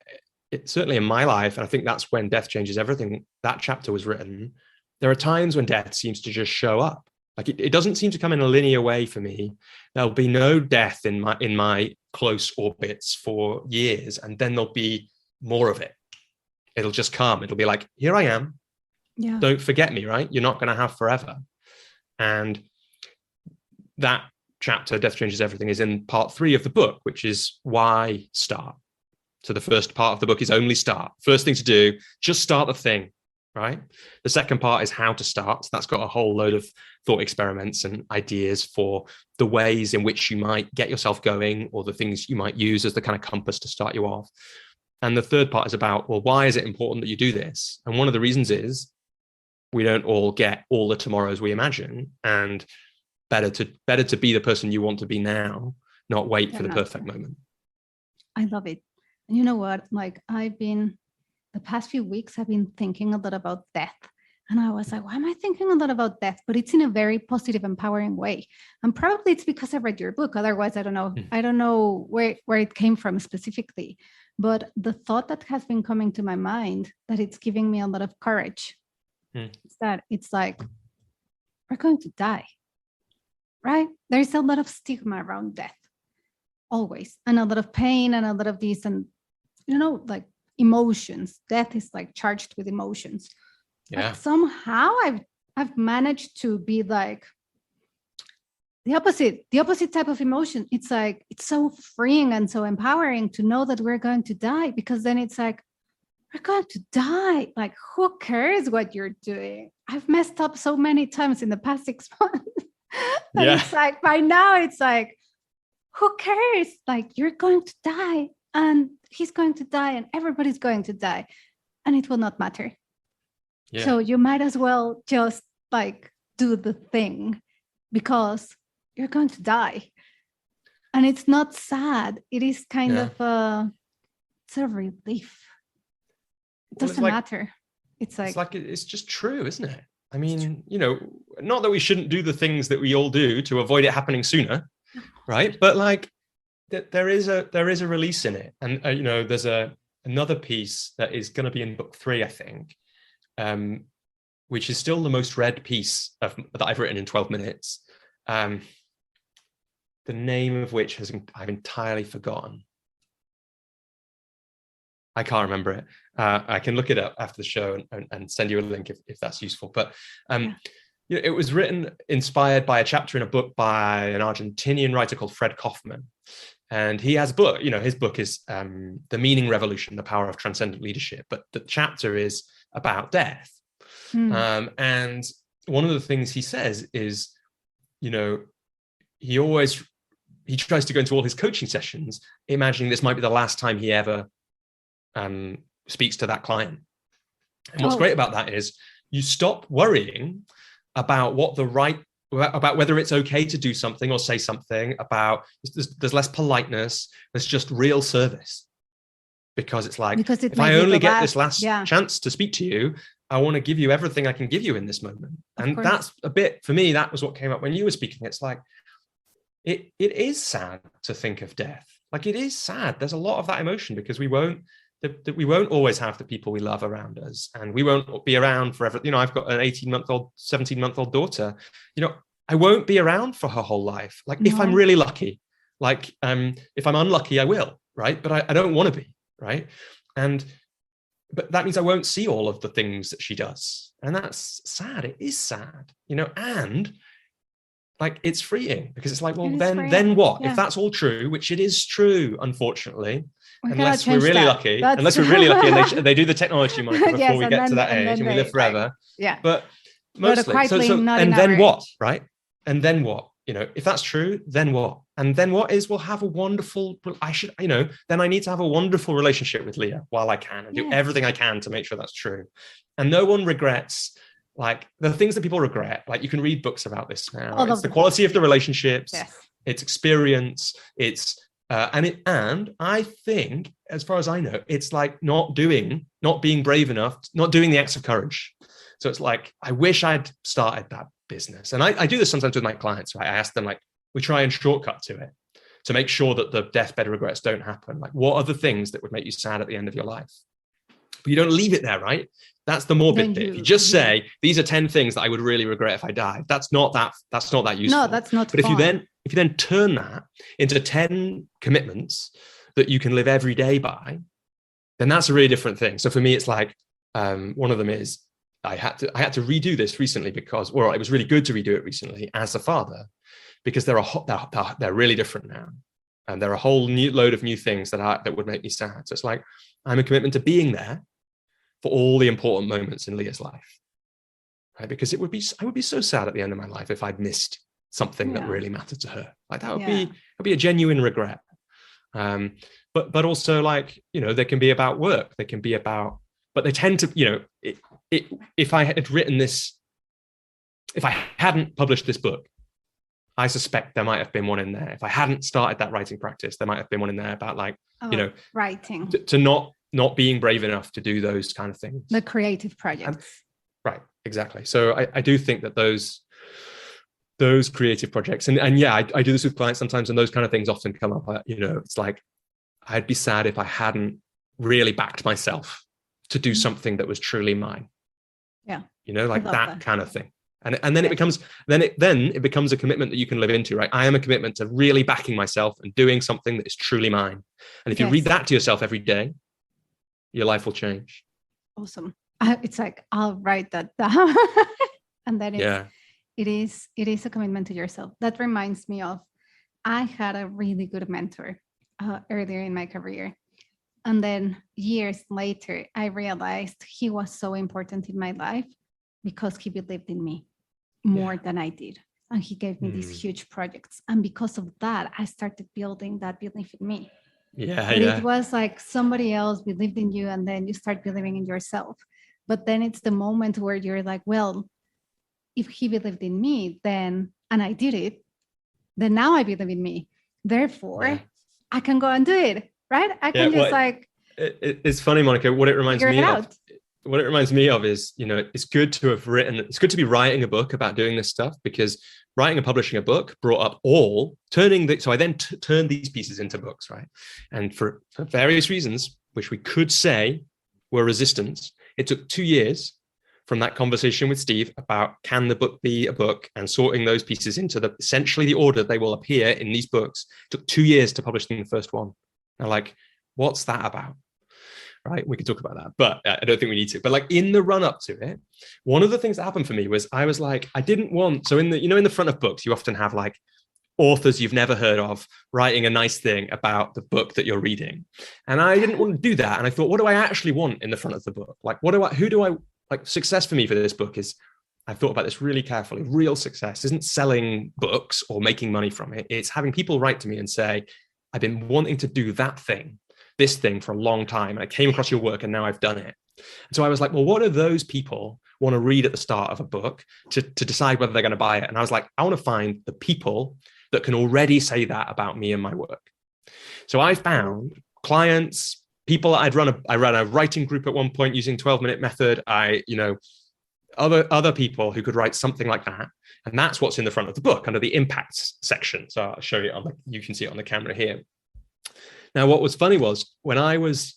it's certainly in my life, and I think that's when Death Changes Everything, that chapter was written. There are times when death seems to just show up. Like it doesn't seem to come in a linear way for me. There'll be no death in my close orbits for years, and then there'll be more of it. It'll just come. It'll be like, here I am. Yeah. Don't forget me, right? You're not going to have forever. And that chapter, Death Changes Everything, is in part 3 of the book, which is why start. So the first part of the book is only start. First thing to do, just start the thing, right? The second part is how to start. So that's got a whole load of thought experiments and ideas for the ways in which you might get yourself going, or the things you might use as the kind of compass to start you off. And the third part is about, well, why is it important that you do this? And one of the reasons is we don't all get all the tomorrows we imagine, and better to be the person you want to be now, not wait for the perfect moment. I love it. And you know what? Like the past few weeks, I've been thinking a lot about death. And I was like, why am I thinking a lot about death? But it's in a very positive, empowering way. And probably it's because I read your book. Otherwise, I don't know. I don't know where it came from specifically. But the thought that has been coming to my mind, that it's giving me a lot of courage, is that it's like, we're going to die, right? There's a lot of stigma around death, always. And a lot of pain and a lot of this, and, you know, like emotions. Death is like charged with emotions. Yeah. But somehow I've managed to be like the opposite type of emotion. It's like, it's so freeing and so empowering to know that we're going to die, because then it's like, we're going to die. Like, who cares what you're doing? I've messed up so many times in the past 6 months. And it's like, by now it's like, who cares? Like, you're going to die, and he's going to die, and everybody's going to die, and it will not matter. Yeah. So you might as well just like do the thing, because you're going to die. And it's not sad. It is kind of it's a relief. It doesn't matter. It's just true, isn't it? I mean, you know, not that we shouldn't do the things that we all do to avoid it happening sooner, right? But like there is a release in it. And you know, there's another piece that is going to be in book 3, I think, which is still the most read piece that I've written in 12 minutes. The name of which I've entirely forgotten. I can't remember it. I can look it up after the show and send you a link if that's useful. But it was inspired by a chapter in a book by an Argentinian writer called Fred Kaufman. And he has a book, his book is The Meaning Revolution, The Power of Transcendent Leadership. But the chapter is about death. And one of the things he says is, he tries to go into all his coaching sessions, imagining this might be the last time he ever speaks to that client. And what's great about that is you stop worrying about about whether it's okay to do something or say something, about there's less politeness, there's just real service. Because it's like, if I only get this last chance to speak to you, I want to give you everything I can give you in this moment. And that's a bit, for me, that was what came up when you were speaking. It's like, it is sad to think of death. Like, it is sad. There's a lot of that emotion because we won't always have the people we love around us, and we won't be around forever. I've got an 18-month-old, 17-month-old daughter. I won't be around for her whole life. Like, if I'm really lucky, like, if I'm unlucky, I will, right? But I don't want to be, right? But that means I won't see all of the things that she does. And that's sad. It is sad, and like, it's freeing because it's like, well, then what? Yeah. If that's all true, which it is true, unfortunately, unless we're really lucky, and they do the technology, Monica, before we get to that age and we live forever. Right. Yeah. But mostly, and then what, right? And then what? If that's true, then what? And then what is, we'll have a wonderful, then I need to have a wonderful relationship with Leah while I can, and do everything I can to make sure that's true. And no one regrets, like, the things that people regret. Like, you can read books about this now. It's the quality of the relationships, it's experience, it's, and I think, as far as I know, it's like not being brave enough, not doing the acts of courage. So it's like, I wish I'd started that business. And I do this sometimes with my clients, right? I ask them, like, we try and shortcut to it to make sure that the deathbed regrets don't happen. Like, what are the things that would make you sad at the end of your life? But you don't leave it there, right? That's the morbid bit. If you just say, these are 10 things that I would really regret if I died, that's not that useful. No, that's not But fun. if you then turn that into 10 commitments that you can live every day by, then that's a really different thing. So for me, it's like, one of them is, I had to redo this recently because, well, it was really good to redo it recently as a father, because they're really different now. And there are a whole new load of new things that would make me sad. So it's like, I'm a commitment to being there for all the important moments in Leah's life, right? Because I would be so sad at the end of my life if I'd missed something that really mattered to her. Like, that would be a genuine regret. But also, like, they can be about work. They can be about, but they tend to, if I had written this, if I hadn't published this book, I suspect there might have been one in there. If I hadn't started that writing practice, there might have been one in there about, like, writing, to not being brave enough to do those kind of things. The creative projects. Right, exactly. So I do think that those creative projects, and I do this with clients sometimes, and those kind of things often come up. It's like, I'd be sad if I hadn't really backed myself to do something that was truly mine. Yeah. Like that kind of thing. And then it becomes a commitment that you can live into, right? I am a commitment to really backing myself and doing something that is truly mine. And if you read that to yourself every day, your life will change. Awesome. It's like, I'll write that down. And then it is a commitment to yourself. That reminds me of, I had a really good mentor earlier in my career. And then years later, I realized he was so important in my life because he believed in me more than I did. And he gave me these huge projects. And because of that, I started building that belief in me. It was like somebody else believed in you, and then you start believing in yourself. But then it's the moment where you're like, well, if he believed in me, then, and I did it, then now I believe in me. Therefore, I can go and do it, right? I can it's funny, Monica, what it reminds me of is, it's good to be writing a book about doing this stuff, because writing and publishing a book brought up so I then turned these pieces into books, right? And for various reasons, which we could say were resistance, it took 2 years from that conversation with Steve about, can the book be a book, and sorting those pieces into essentially the order they will appear in these books. It took 2 years to publish the first one. Now, like, what's that about? right? We could talk about that, but I don't think we need to. But like in the run up to it, one of the things that happened for me was I was like, I didn't want, so in the, in the front of books, you often have like authors you've never heard of writing a nice thing about the book that you're reading. And I didn't want to do that. And I thought, what do I actually want in the front of the book? Like, who do I, like, success for me for this book is, I've thought about this really carefully. Real success isn't selling books or making money from it. It's having people write to me and say, I've been wanting to do that thing, this thing for a long time. And I came across your work and now I've done it. And so I was like, well, what do those people want to read at the start of a book to decide whether they're going to buy it? And I was like, I want to find the people that can already say that about me and my work. So I found clients, people. I ran a writing group at one point using 12-minute method. Other people who could write something like that. And that's what's in the front of the book under the impacts section. So I'll show you you can see it on the camera here. Now, what was funny was when I was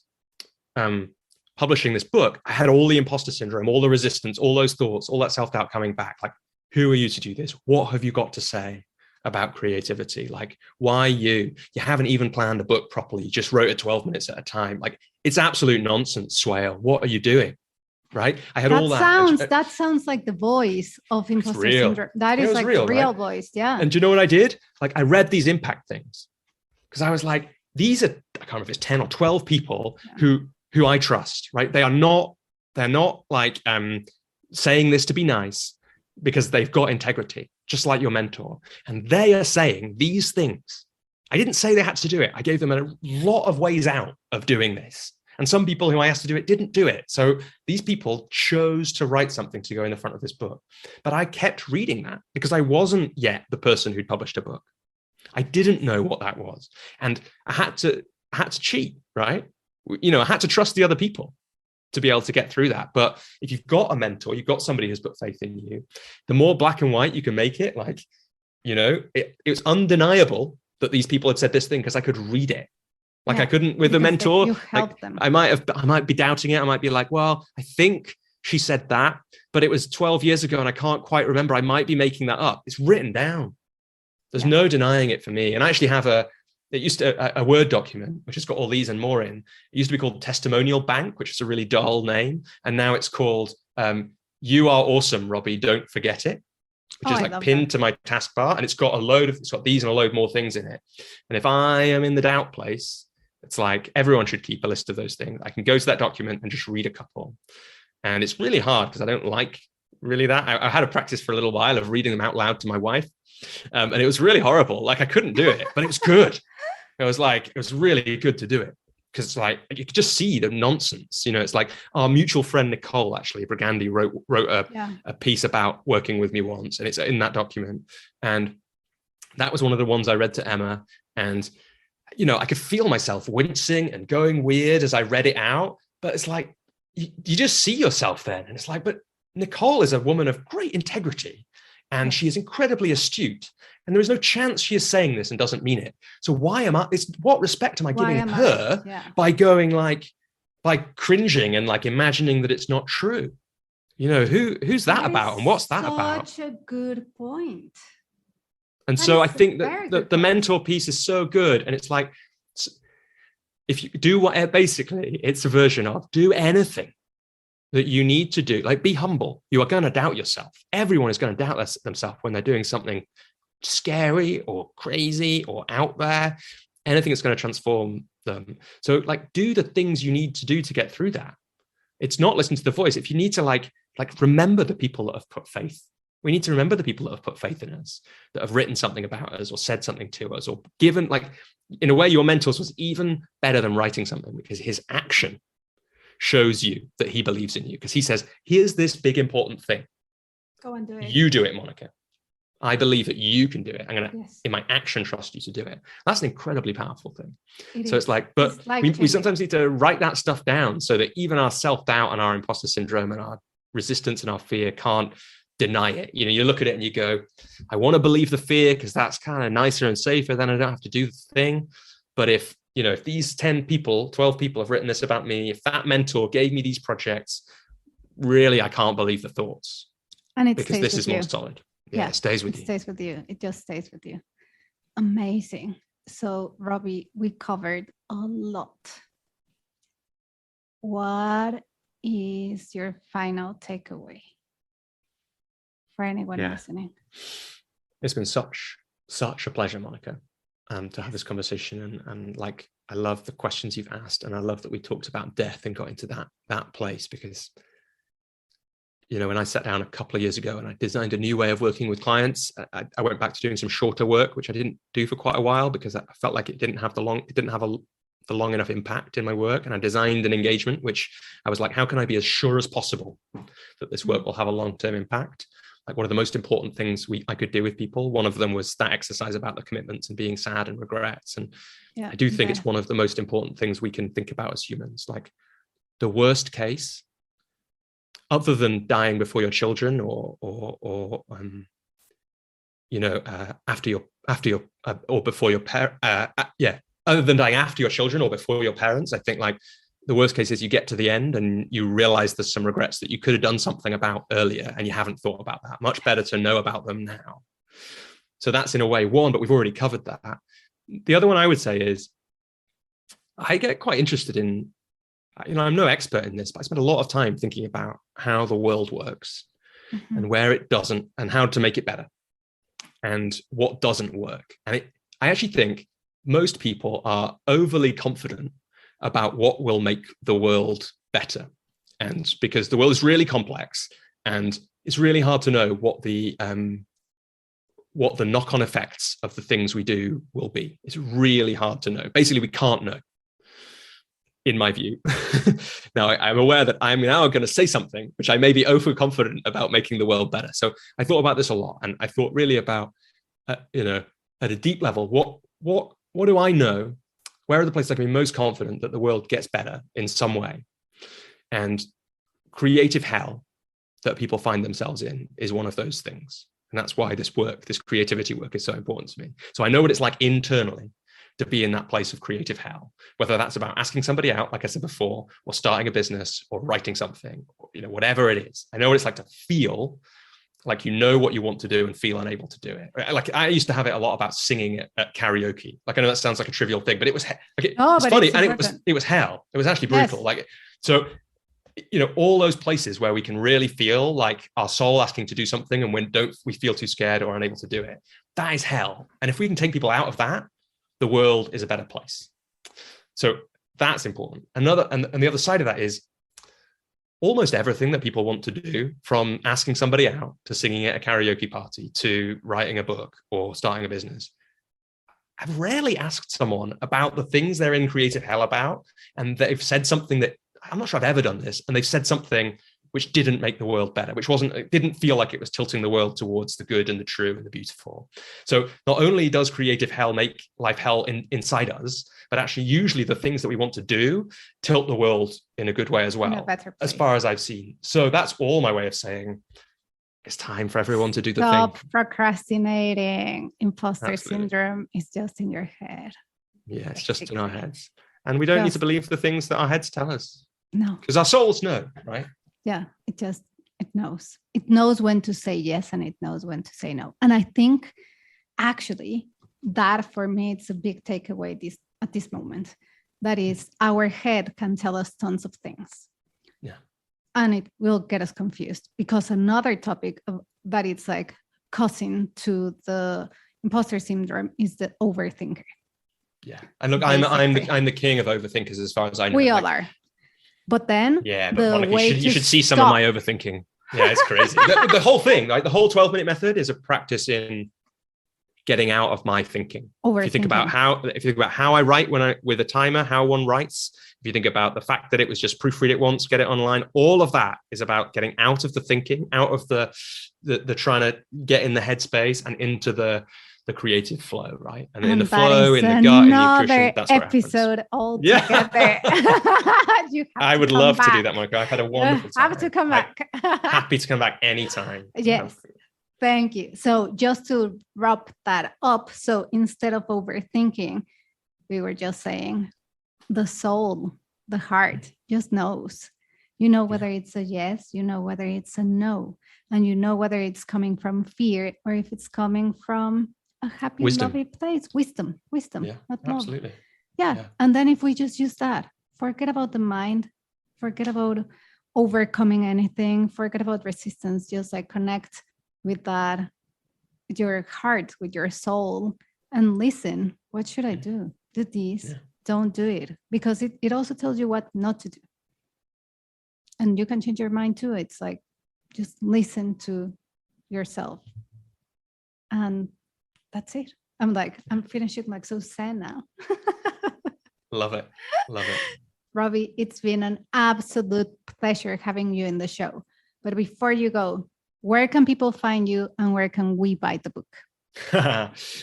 publishing this book, I had all the imposter syndrome, all the resistance, all those thoughts, all that self-doubt coming back. Like, who are you to do this? What have you got to say about creativity? Like, why you haven't even planned a book properly. You just wrote it 12 minutes at a time. Like, it's absolute nonsense, Swale. What are you doing? Right? I had all that. That sounds like the voice of imposter syndrome. That is like real, the real right? voice. Yeah. And do you know what I did? Like, I read these impact things because I was like, these are, I can't remember if it's 10 or 12 people who I trust, right? They're not like saying this to be nice because they've got integrity, just like your mentor. And they are saying these things. I didn't say they had to do it. I gave them a lot of ways out of doing this. And some people who I asked to do it didn't do it. So these people chose to write something to go in the front of this book. But I kept reading that because I wasn't yet the person who'd published a book. I didn't know what that was. And I had to cheat, right? I had to trust the other people to be able to get through that. But if you've got a mentor, you've got somebody who's put faith in you, the more black and white you can make it, like, it was undeniable that these people had said this thing because I could read it. Like, I couldn't with the mentor. Like, them. I might be doubting it. I might be like, well, I think she said that, but it was 12 years ago and I can't quite remember. I might be making that up. It's written down. There's no denying it for me. And I actually have a Word document, which has got all these and more in. It used to be called Testimonial Bank, which is a really dull name. And now it's called You Are Awesome, Robbie, Don't Forget It, which is like pinned to my taskbar. And it's got these and a load more things in it. And if I am in the doubt place, it's like everyone should keep a list of those things. I can go to that document and just read a couple. And it's really hard because I don't like really that. I had a practice for a little while of reading them out loud to my wife. And it was really horrible. Like, I couldn't do it, but it was good. It was really good to do it because like you could just see the nonsense. It's like our mutual friend Nicole, actually, Brigandi, wrote a piece about working with me once, and it's in that document. And that was one of the ones I read to Emma. And I could feel myself wincing and going weird as I read it out. But it's like you just see yourself then, and it's like, but Nicole is a woman of great integrity. And she is incredibly astute. And there is no chance she is saying this and doesn't mean it. So what respect am I giving her by going by cringing and like imagining that it's not true? Who's that about and what's that about? Such a good point. And so I think that the mentor piece is so good. And it's like, if you do basically it's a version of do anything that you need to do, like be humble. You are going to doubt yourself. Everyone is going to doubt themselves when they're doing something scary or crazy or out there, anything that's going to transform them. So like do the things you need to do to get through that. It's not listen to the voice. If you need to like remember the people that have put faith. We need to remember the people that have put faith in us, that have written something about us or said something to us or given, like, in a way, your mentors was even better than writing something because his action shows you that he believes in you, because he says, here's this big important thing. Go and do it. You do it, Monica. I believe that you can do it. I'm going to, in my action, trust you to do it. That's an incredibly powerful thing. It's like, but we sometimes need to write that stuff down so that even our self-doubt and our imposter syndrome and our resistance and our fear can't deny it. You look at it and you go, I want to believe the fear because that's kind of nicer and safer, then I don't have to do the thing. But if these 10 people, 12 people have written this about me, if that mentor gave me these projects, really, I can't believe the thoughts. And it's because this is more solid. Yeah, it stays with you. It stays with you. It just stays with you. Amazing. So, Robbie, we covered a lot. what is your final takeaway for anyone listening? It's been such a pleasure, Monica, to have this conversation, and like, I love the questions you've asked, and I love that we talked about death and got into that place, because, you know, when I sat down a couple of years ago and I designed a new way of working with clients, I went back to doing some shorter work, which I didn't do for quite a while because I felt like it didn't have the long enough impact in my work. And I designed an engagement, which I was like, how can I be as sure as possible that this work will have a long-term impact? Like, one of the most important things I could do with people, one of them was that exercise about the commitments and being sad and regrets. And I do think it's one of the most important things we can think about as humans. Like, the worst case, other than dying before your children, or you know, after your or before your other than dying after your children or before your parents, I think, like, the worst case is you get to the end and you realize there's some regrets that you could have done something about earlier and you haven't thought about that. Much better to know about them now. So that's, in a way, one, but we've already covered that. The other one I would say is, I get quite interested in, you know, I'm no expert in this, but I spend a lot of time thinking about how the world works and where it doesn't, and how to make it better, and what doesn't work. And I actually think most people are overly confident about what will make the world better. And because the world is really complex and it's really hard to know what the knock-on effects of the things we do will be. It's really hard to know. Basically, we can't know, in my view. Now, I'm aware that I'm now going to say something which I may be overconfident about making the world better. So I thought about this a lot, and I thought really about, you know, at a deep level, what do I know? Where are the places I can be most confident that the world gets better in some way? And creative hell that people find themselves in is one of those things. And that's why this creativity work is so important to me. So I know what it's like internally to be in that place of creative hell, whether that's about asking somebody out, like I said before, or starting a business, or writing something, or, you know, whatever it is. I know what it's like to feel like you know what you want to do and feel unable to do it. Like, I used to have it a lot about singing at karaoke. Like, I know that sounds like a trivial thing, but it was it's funny, and it was hell. It was actually brutal. Yes. Like, so, you know, all those places where we can really feel like our soul asking to do something, and when we feel too scared or unable to do it, that is hell. And if we can take people out of that, the world is a better place. So that's important. And the other side of that is, almost everything that people want to do, from asking somebody out to singing at a karaoke party to writing a book or starting a business, I've rarely asked someone about the things they're in creative hell about, and they've said something that, I'm not sure I've ever done this, and they've said something which didn't make the world better, it didn't feel like it was tilting the world towards the good and the true and the beautiful. So not only does creative hell make life hell inside us, but actually usually the things that we want to do tilt the world in a good way as well, as far as I've seen. So that's all my way of saying it's time for everyone to do the thing. Stop procrastinating. Imposter syndrome is just in your head. Yeah, it's just in our heads. And we don't need to believe the things that our heads tell us. No. Because our souls know, right? Yeah, it knows. It knows when to say yes, and it knows when to say no. And I think, actually, that for me, it's a big takeaway at this moment. That is, our head can tell us tons of things. Yeah. And it will get us confused, because another topic that it's like cousin to the imposter syndrome is the overthinker. Yeah. And look, I'm the king of overthinkers as far as I know. We all are. But then, yeah, but Monica, you should see some of my overthinking. Yeah, it's crazy. the whole thing, like the whole 12-minute method, is a practice in getting out of my thinking. If you think about how I write with a timer, how one writes, if you think about the fact that it was just proofread it once, get it online, all of that is about getting out of the thinking, out of the trying to get in the headspace and into the creative flow, right? And in the flow, in the gut, in the nutrition, that's where episode altogether. I would love to do that, Monica. I've had a wonderful time. Have to come back. Happy to come back anytime. Yes. Thank you. So just to wrap that up, so instead of overthinking, we were just saying the soul, the heart just knows. You know whether it's a yes, you know whether it's a no, and you know whether it's coming from fear or if it's coming from a happy, lovely place. Wisdom, yeah, not absolutely. love. Yeah. And then if we just use that, forget about the mind, Forget about overcoming anything. Forget about resistance. Just like connect with that, with your heart, with your soul, and listen. What should I do? Do this. Yeah. Don't do it. Because it also tells you what not to do. And you can change your mind too. It's like, just listen to yourself. And that's it. I'm finishing like so sad now. Love it. Love it. Robbie, it's been an absolute pleasure having you in the show. But before you go, where can people find you and where can we buy the book?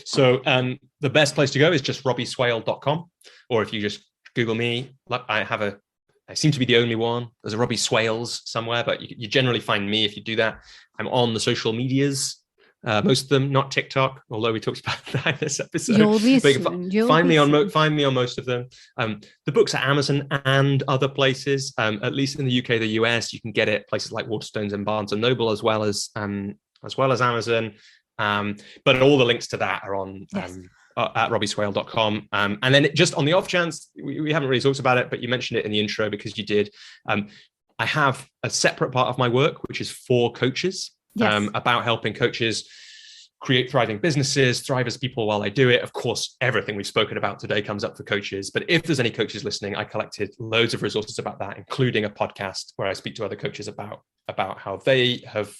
So the best place to go is just robbieswale.com, or if you just Google me, I seem to be the only one. There's a Robbie Swales somewhere, but you generally find me if you do that. I'm on the social medias, most of them, not TikTok, although we talked about that in this episode. You'll be soon. Find me on most of them. The book's at Amazon and other places. At least in the UK, the US, you can get it places like Waterstones and Barnes and Noble, as well as Amazon. But all the links to that are on at robbieswale.com. And then just on the off chance, we haven't really talked about it, but you mentioned it in the intro because you did. I have a separate part of my work, which is for coaches, about helping coaches create thriving businesses, thrive as people while they do it. Of course, everything we've spoken about today comes up for coaches. But if there's any coaches listening, I collected loads of resources about that, including a podcast where I speak to other coaches about how they have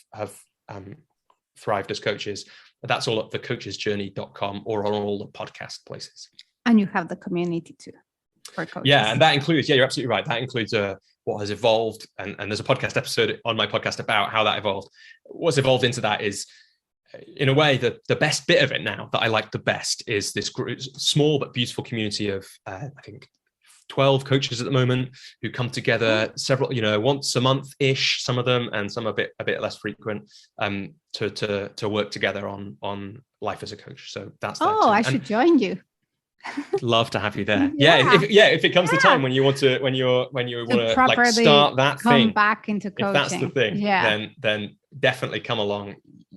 thrived as coaches. That's all at thecoachesjourney.com or on all the podcast places. And you have the community too for coaches. Yeah, and that includes, you're absolutely right. That includes what has evolved. And there's a podcast episode on my podcast about how that evolved. What's evolved into that is, in a way, the best bit of it now that I like the best is this small but beautiful community of, I think, 12 coaches at the moment who come together several, once a month-ish, some of them, and some a bit less frequent, to work together on life as a coach. So that's I should join you. Love to have you there. If it comes the time when you want to like start that thing, back into coaching. If that's the thing, then definitely come along.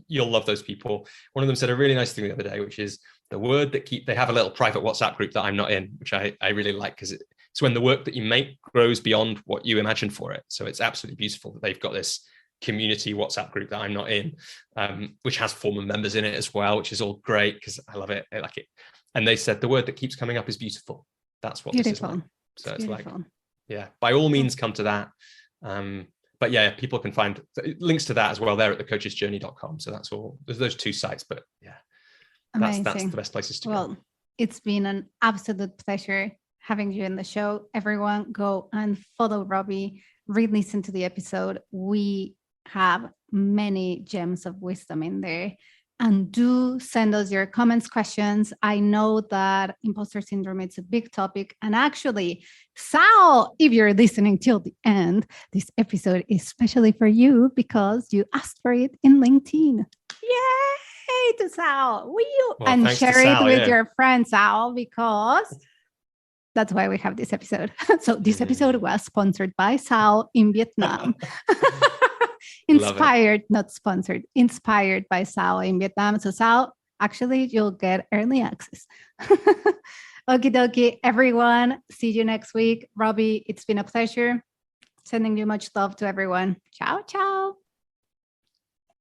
You'll love those people. One of them said a really nice thing the other day, which is the word that they have a little private WhatsApp group that I'm not in, which I really like, because it's when the work that you make grows beyond what you imagine for it. So it's absolutely beautiful that they've got this community WhatsApp group that I'm not in, which has former members in it as well, which is all great because I love it. I like it. And they said the word that keeps coming up is beautiful. That's what this is like. So it's like, by all means, come to that. But people can find links to that as well there at thecoachesjourney.com. So that's all. There's those two sites, but that's the best places to go. It's been an absolute pleasure having you in the show. Everyone go and follow Robbie, re-listen to the episode. We have many gems of wisdom in there. And do send us your comments, questions. I know that imposter syndrome is a big topic. And actually, Sal, if you're listening till the end, this episode is especially for you because you asked for it in LinkedIn. Yay to Sal. And share it with your friends, Sal, because that's why we have this episode. So this episode was sponsored by Sal in Vietnam. Inspired, not sponsored, inspired by Swale in Vietnam. So Swale, actually, you'll get early access. Okie dokie, everyone. See you next week. Robbie, it's been a pleasure. Sending you much love to everyone. Ciao, ciao.